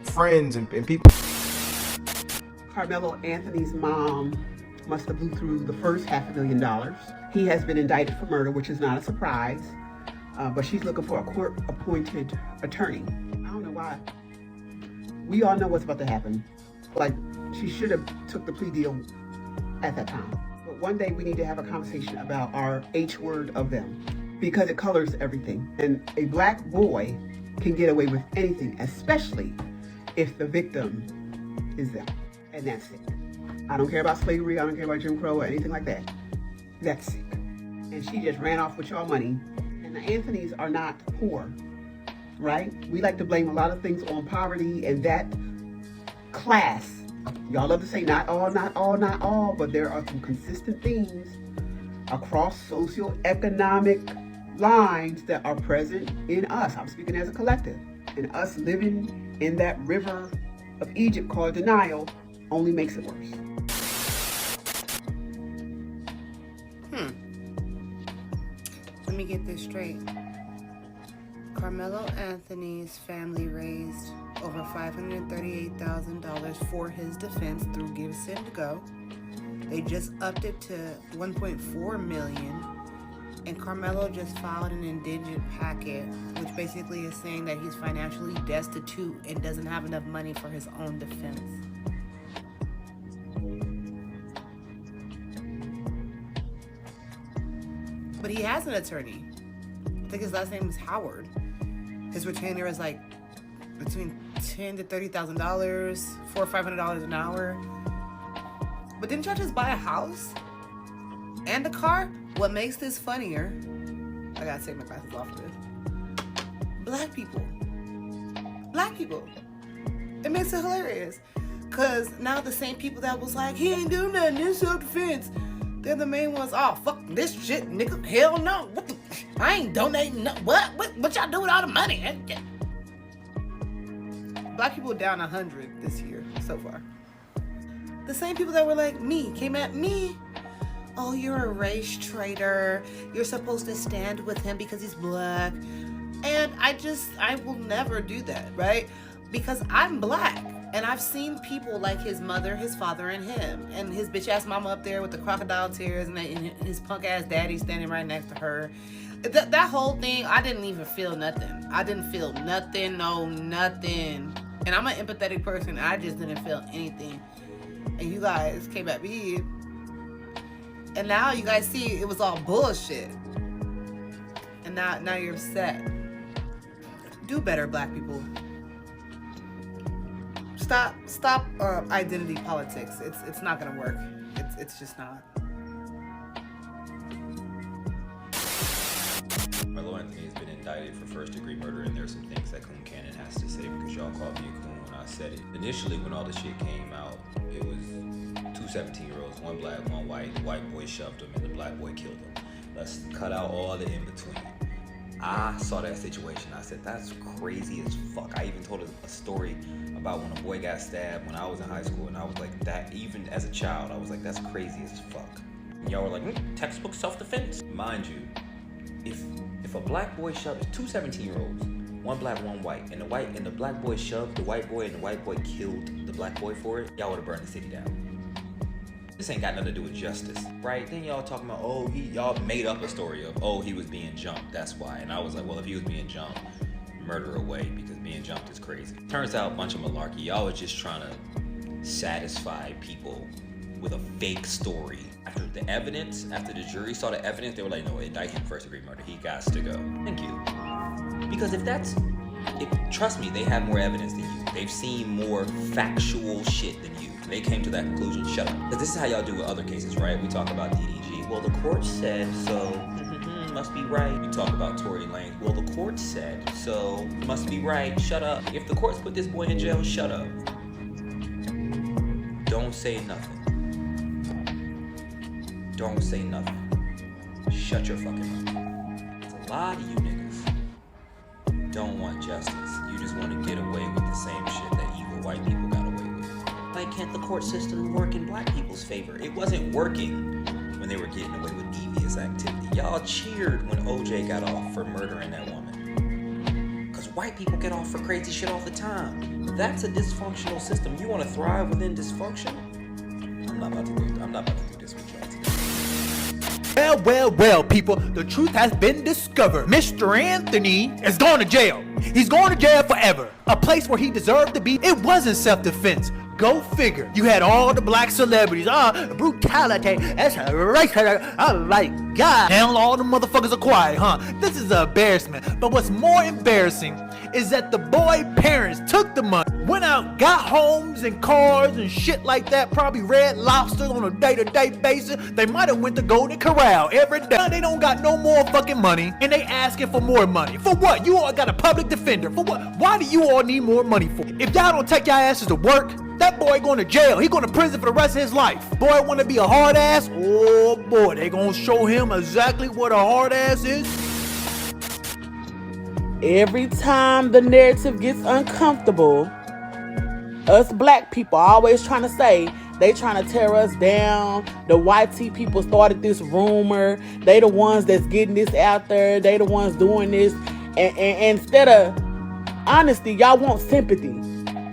S10: friends and people.
S13: Karmelo Anthony's mom must have blew through the first $500,000. He has been indicted for murder, which is not a surprise, but she's looking for a court-appointed attorney. I don't know why. We all know what's about to happen. Like, she should have took the plea deal at that time. But one day we need to have a conversation about our H word of them, because it colors everything. And a black boy can get away with anything, especially if the victim is them. And that's it. I don't care about slavery, I don't care about Jim Crow or anything like that. That's sick. And she just ran off with y'all money. And the Anthonys are not poor, right? We like to blame a lot of things on poverty and that class. Y'all love to say not all, but there are some consistent themes across socioeconomic lines that are present in us. I'm speaking as a collective. And us living in that river of Egypt called denial only makes it worse.
S14: Let me get this straight. Karmelo Anthony's family raised over $538,000 for his defense through Give Send Go. They just upped it to $1.4 million, and Karmelo just filed an indigent packet, which basically is saying that he's financially destitute and doesn't have enough money for his own defense. But he has an attorney. I think his last name is Howard. His retainer is like between $10,000 to $30,000, $400 or $500 an hour. But didn't y'all just buy a house and a car? What makes this funnier? I gotta take my glasses off for this. Black people. It makes it hilarious. Cause now the same people that was like, he ain't doing nothing, it's self-defense. They're the main ones. Oh, fuck this shit, nigga. Hell no. I ain't donating. No. What y'all do with all the money? Black people down 100 this year so far. The same people that were like me came at me. Oh, you're a race traitor. You're supposed to stand with him because he's black. And I will never do that, right? Because I'm black. And I've seen people like his mother, his father, and him. And his bitch-ass mama up there with the crocodile tears and his punk-ass daddy standing right next to her. That whole thing, I didn't even feel nothing. I didn't feel nothing, no nothing. And I'm an empathetic person. I just didn't feel anything. And you guys came at me. And now you guys see it was all bullshit. And now you're upset. Do better, black people. Stop identity politics. It's not gonna work. It's just not.
S15: Karmelo Anthony has been indicted for first-degree murder, and there's some things that Koon has to say, because y'all called me a coon when I said it. Initially, when all this shit came out, it was two 17-year-olds, one black, one white. The white boy shoved him, and the black boy killed him. Let's cut out all the in-between. I saw that situation. I said, that's crazy as fuck. I even told a story about when a boy got stabbed when I was in high school, and I was like, that, even as a child, I was like, that's crazy as fuck. And y'all were like, textbook self-defense. Mind you, if a black boy shoved two 17-year-olds, one black, one white, and the black boy shoved the white boy, and the white boy killed the black boy for it, y'all would have burned the city down. This ain't got nothing to do with justice, right? Then y'all talking about, oh, y'all made up a story of, oh, he was being jumped, that's why. And I was like, well, if he was being jumped, murder away, because being jumped is crazy. Turns out, a bunch of malarkey. Y'all was just trying to satisfy people with a fake story After the evidence, after the jury saw the evidence, they were like, no, indict him first-degree murder. He got to go. Thank you. Because trust me, they have more evidence than you. They've seen more factual shit than you. They came to that conclusion. Shut up. Because this is how y'all do with other cases, right? We talk about DDG. Well, the court said so. Must be right. We talk about Tory Lanez. Well, the court said so. Must be right. Shut up. If the courts put this boy in jail, shut up. Don't say nothing. Don't say nothing. Shut your fucking mouth. A lot of you niggas don't want justice. You just want to get away with the same shit that evil white people got away with. Why can't the court system work in black people's favor? It wasn't working when they were getting away with devious activity. Y'all cheered when OJ got off for murdering that woman. Because white people get off for crazy shit all the time. That's a dysfunctional system. You want to thrive within dysfunction? I'm not about to do this with y'all today.
S16: Well, people, the truth has been discovered. Mr. Anthony is going to jail. He's going to jail forever. A place where he deserved to be. It wasn't self-defense. Go figure. You had all the black celebrities. Brutality. That's racist. Oh my God. Now all the motherfuckers are quiet, huh? This is an embarrassment. But what's more embarrassing is that the boy parents took the money, went out, got homes and cars and shit like that, probably Red Lobsters on a day-to-day basis. They might have went to Golden Corral every day. They don't got no more fucking money, and they asking for more money. For what? You all got a public defender. For what? Why do you all need more money for? If y'all don't take y'all asses to work, that boy going to jail. He going to prison for the rest of his life. Boy want to be a hard ass? Oh boy, they going to show him exactly what a hard ass is.
S20: Every time the narrative gets uncomfortable, us black people are always trying to say they trying to tear us down. The YT people started this rumor. They the ones that's getting this out there. They the ones doing this. And instead of honesty, y'all want sympathy.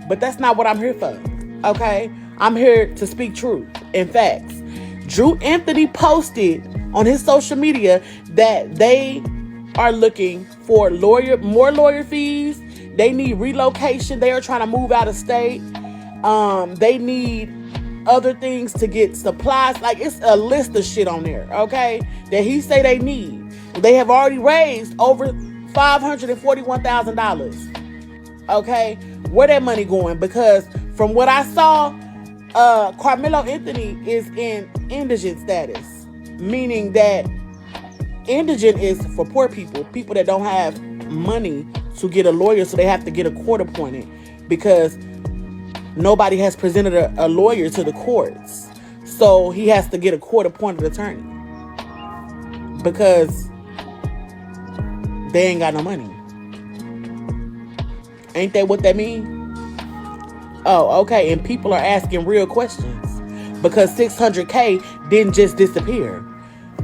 S20: But that's not what I'm here for. Okay? I'm here to speak truth and facts. Drew Anthony posted on his social media that they are looking for more lawyer fees. They need relocation. They are trying to move out of state. They need other things to get supplies. Like, it's a list of shit on there, okay, that he say they need. They have already raised over $541,000. Okay, where that money going? Because from what I saw, Karmelo Anthony is in indigent status, meaning that indigent is for poor people that don't have money to get a lawyer, so they have to get a court appointed because nobody has presented a lawyer to the courts. So he has to get a court appointed attorney because they ain't got no money. Ain't that what that mean? Oh, okay. And people are asking real questions because $600K didn't just disappear.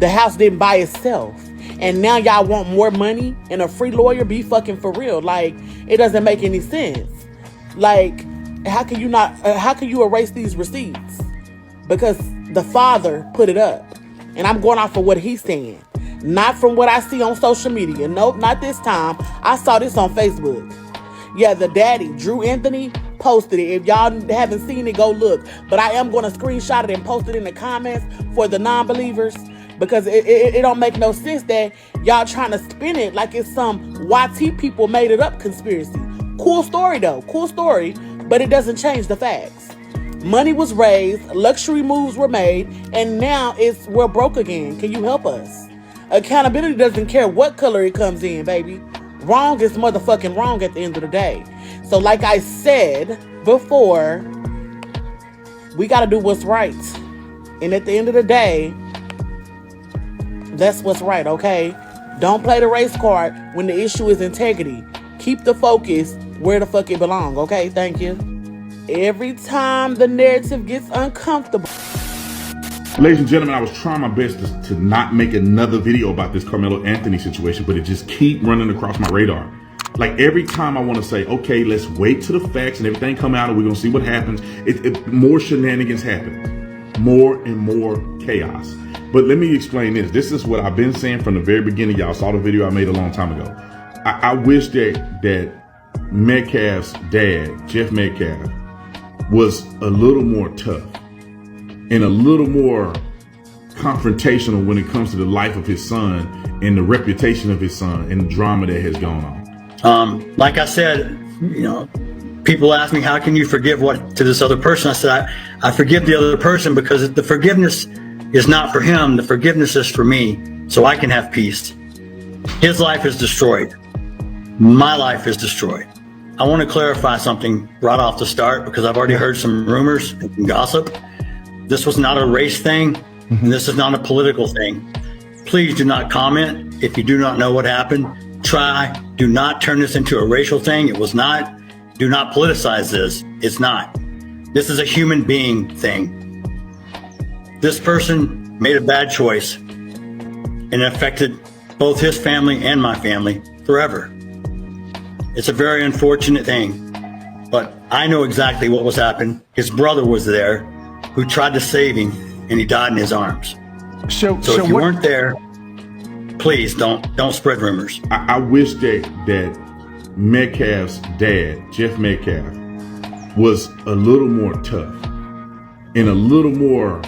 S20: The house didn't buy itself. And now y'all want more money and a free lawyer? Be fucking for real. Like, it doesn't make any sense. Like, how can you erase these receipts? Because the father put it up. And I'm going off of what he's saying. Not from what I see on social media. Nope, not this time. I saw this on Facebook. Yeah, the daddy, Drew Anthony, posted it. If y'all haven't seen it, go look. But I am going to screenshot it and post it in the comments for the non-believers. Because it don't make no sense that y'all trying to spin it like it's some YT people made it up conspiracy. Cool story though. Cool story. But it doesn't change the facts. Money was raised. Luxury moves were made. And now we're broke again. Can you help us? Accountability doesn't care what color it comes in, baby. Wrong is motherfucking wrong at the end of the day. So like I said before, we got to do what's right. And at the end of the day, that's what's right, okay? Don't play the race card when the issue is integrity. Keep the focus where the fuck it belongs, okay? Thank you. Every time the narrative gets uncomfortable.
S17: Ladies and gentlemen, I was trying my best to not make another video about this Karmelo Anthony situation, but it just keep running across my radar. Like, every time I want to say, okay, let's wait till the facts and everything come out and we're going to see what happens, more shenanigans happen. More and more chaos. But let me explain this. This is what I've been saying from the very beginning. Y'all saw the video I made a long time ago. I wish that Metcalf's dad, Jeff Metcalf, was a little more tough and a little more confrontational when it comes to the life of his son and the reputation of his son and the drama that has gone on?
S18: Like I said, you know, people ask me, how can you forgive what to this other person? I said, I forgive the other person because the forgiveness is not for him. The forgiveness is for me, so I can have peace. His life is destroyed. My life is destroyed. I want to clarify something right off the start because I've already heard some rumors and gossip. This was not a race thing, and this is not a political thing. Please do not comment if you do not know what happened. Do not turn this into a racial thing. It was not. Do not politicize this. It's not. This is a human being thing. This person made a bad choice, and it affected both his family and my family forever. It's a very unfortunate thing, but I know exactly what was happening. His brother was there who tried to save him, and he died in his arms. So if you weren't there, please don't spread rumors.
S17: I wish that Metcalf's dad, Jeff Metcalf, was a little more tough and a little more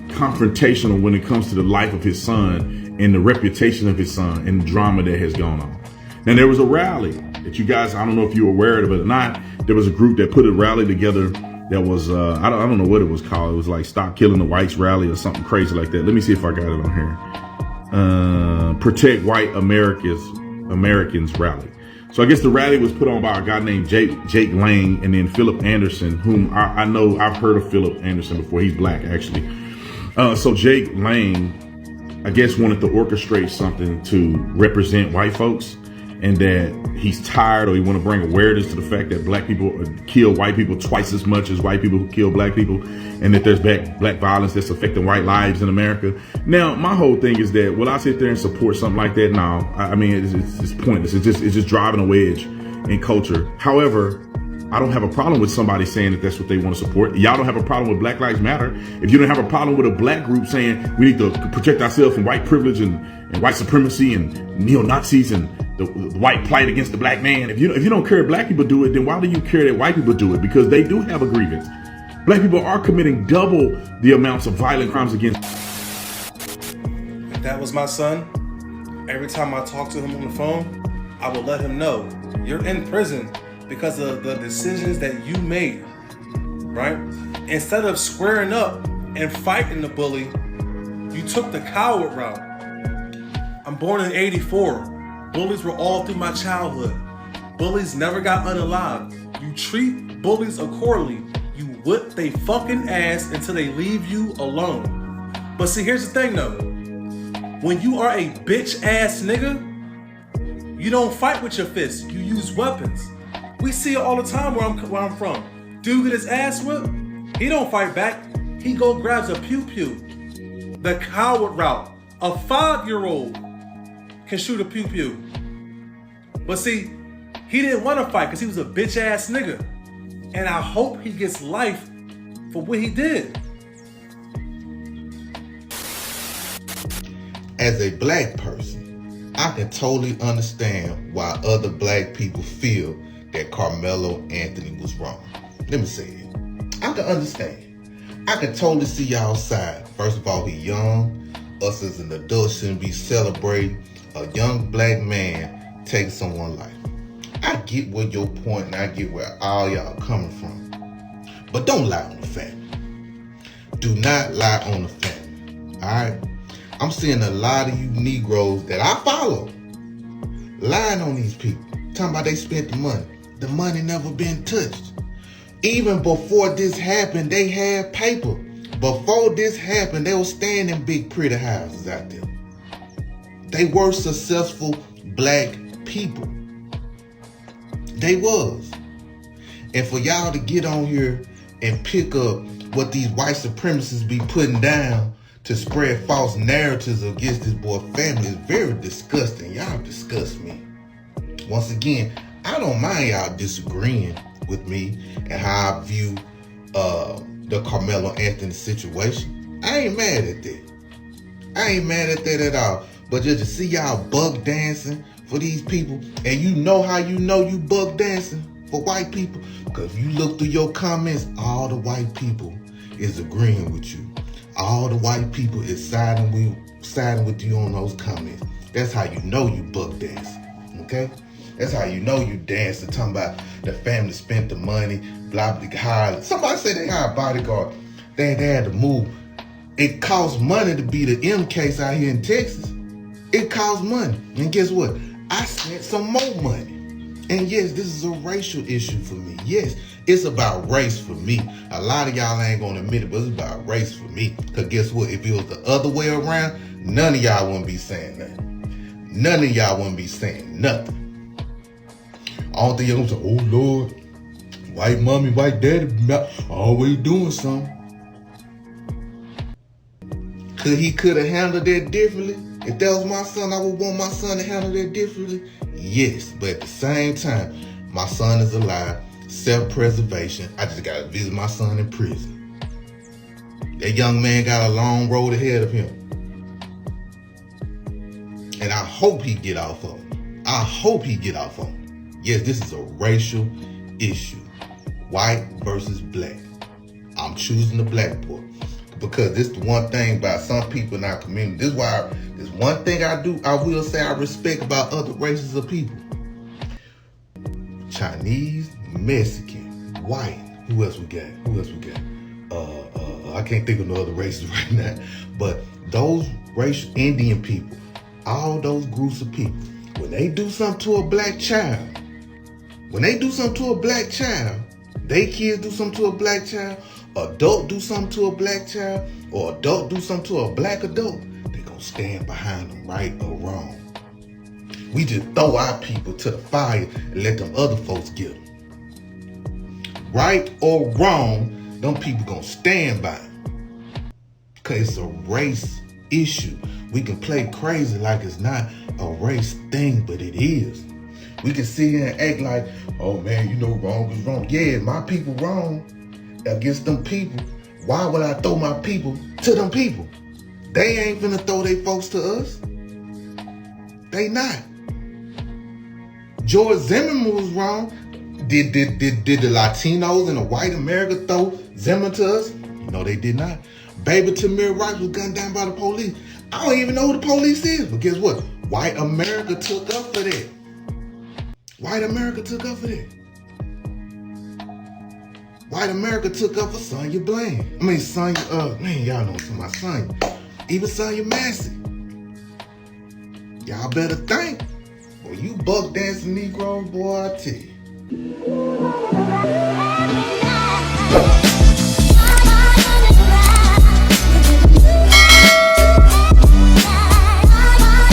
S17: confrontational when it comes to the life of his son and the reputation of his son and the drama that has gone on. Now, there was a rally that you guys, I don't know if you were aware of it or not. There was a group that put a rally together that was, I don't know what it was called. It was like Stop Killing the Whites rally or something crazy like that. Let me see if I got it on here. Protect White Americans rally. So I guess the rally was put on by a guy named Jake Lang and then Philip Anderson, whom I know, I've heard of Philip Anderson before. He's black, actually. So Jake Lang, I guess, wanted to orchestrate something to represent white folks, and that he's tired, or he want to bring awareness to the fact that black people kill white people twice as much as white people who kill black people, and that there's black violence that's affecting white lives in America. Now, my whole thing is that, will I sit there and support something like that? No, I mean, it's pointless. It's just driving a wedge in culture. However, I don't have a problem with somebody saying that that's what they want to support. Y'all don't have a problem with Black Lives Matter. If you don't have a problem with a black group saying we need to protect ourselves from white privilege and white supremacy and neo-Nazis and the white plight against the black man, if you don't care if black people do it, then why do you care that white people do it? Because they do have a grievance. Black people are committing double the amounts of violent crimes against.
S19: If that was my son, every time I talk to him on the phone, I would let him know, you're in prison because of the decisions that you made, right? Instead of squaring up and fighting the bully, you took the coward route. I'm born in '84. Bullies were all through my childhood. Bullies never got unalived. You treat bullies accordingly. You whip they fucking ass until they leave you alone. But see, here's the thing though. When you are a bitch ass nigga, you don't fight with your fists. You use weapons. We see it all the time where I'm from. Dude get his ass whipped, he don't fight back. He go grabs a pew-pew. The coward route. A 5-year-old can shoot a pew-pew. But see, he didn't want to fight because he was a bitch ass nigga. And I hope he gets life for what he did.
S22: As a black person, I can totally understand why other black people feel that Karmelo Anthony was wrong. Let me say it. I can understand. I can totally see y'all side. First of all, he young. Us as an adult shouldn't be celebrating a young black man taking someone's life. I get where your point and I get where all y'all coming from. But don't lie on the family. Do not lie on the family. Alright? I'm seeing a lot of you Negroes that I follow lying on these people. Talking about they spent the money. The money never been touched. Even before this happened, they had paper. Before this happened, they were staying in big pretty houses out there. They were successful black people. They was. And for y'all to get on here and pick up what these white supremacists be putting down to spread false narratives against this boy family is very disgusting. Y'all disgust me. Once again, I don't mind y'all disagreeing with me and how I view the Karmelo Anthony situation. I ain't mad at that. I ain't mad at that at all. But just to see y'all buck dancing for these people, and you know how you know you buck dancing for white people? Because if you look through your comments, all the white people is agreeing with you. All the white people is siding with you on those comments. That's how you know you buck dance, okay? That's how you know you dancing, talking about the family spent the money, blah, blah, blah. Somebody said they hired a bodyguard. They had to move. It costs money to be the M case out here in Texas. It costs money. And guess what? I spent some more money. And yes, this is a racial issue for me. Yes, it's about race for me. A lot of y'all ain't gonna admit it, but it's about race for me. Because guess what? If it was the other way around, none of y'all wouldn't be saying nothing. None of y'all wouldn't be saying nothing. I don't think you're gonna say, oh Lord, white mommy, white daddy, always doing something. He could have handled that differently. If that was my son, I would want my son to handle that differently. Yes, but at the same time, my son is alive. Self-preservation. I just gotta visit my son in prison. That young man got a long road ahead of him. And I hope he get off of it. I hope he get off of it. Yes, this is a racial issue. White versus black. I'm choosing the black boy. Because this is the one thing about some people in our community. This is why there's one thing I will say I respect about other races of people. Chinese, Mexican, white. Who else we got? I can't think of no other races right now. But those racial Indian people, all those groups of people, when they do something to a black child, they kids do something to a black child, adult do something to a black child, or adult do something to a black adult, they gonna stand behind them, right or wrong. We just throw our people to the fire and let them other folks get them. Right or wrong, them people gonna stand by them. Cause it's a race issue. We can play crazy like it's not a race thing, but it is. We can sit here and act like, oh man, you know wrong is wrong. Yeah, my people wrong against them people. Why would I throw my people to them people? They ain't finna throw their folks to us. They not. George Zimmerman was wrong. Did the Latinos in the white America throw Zimmerman to us? No, they did not. Baby Tamir Rice was gunned down by the police. I don't even know who the police is. But guess what? White America took up for that. White America took up for that. White America took up for Sonya Bland. Y'all know my Sonya. Even Sonya Massey. Y'all better think. Well, you buck dancing Negroes, boy, I tell you.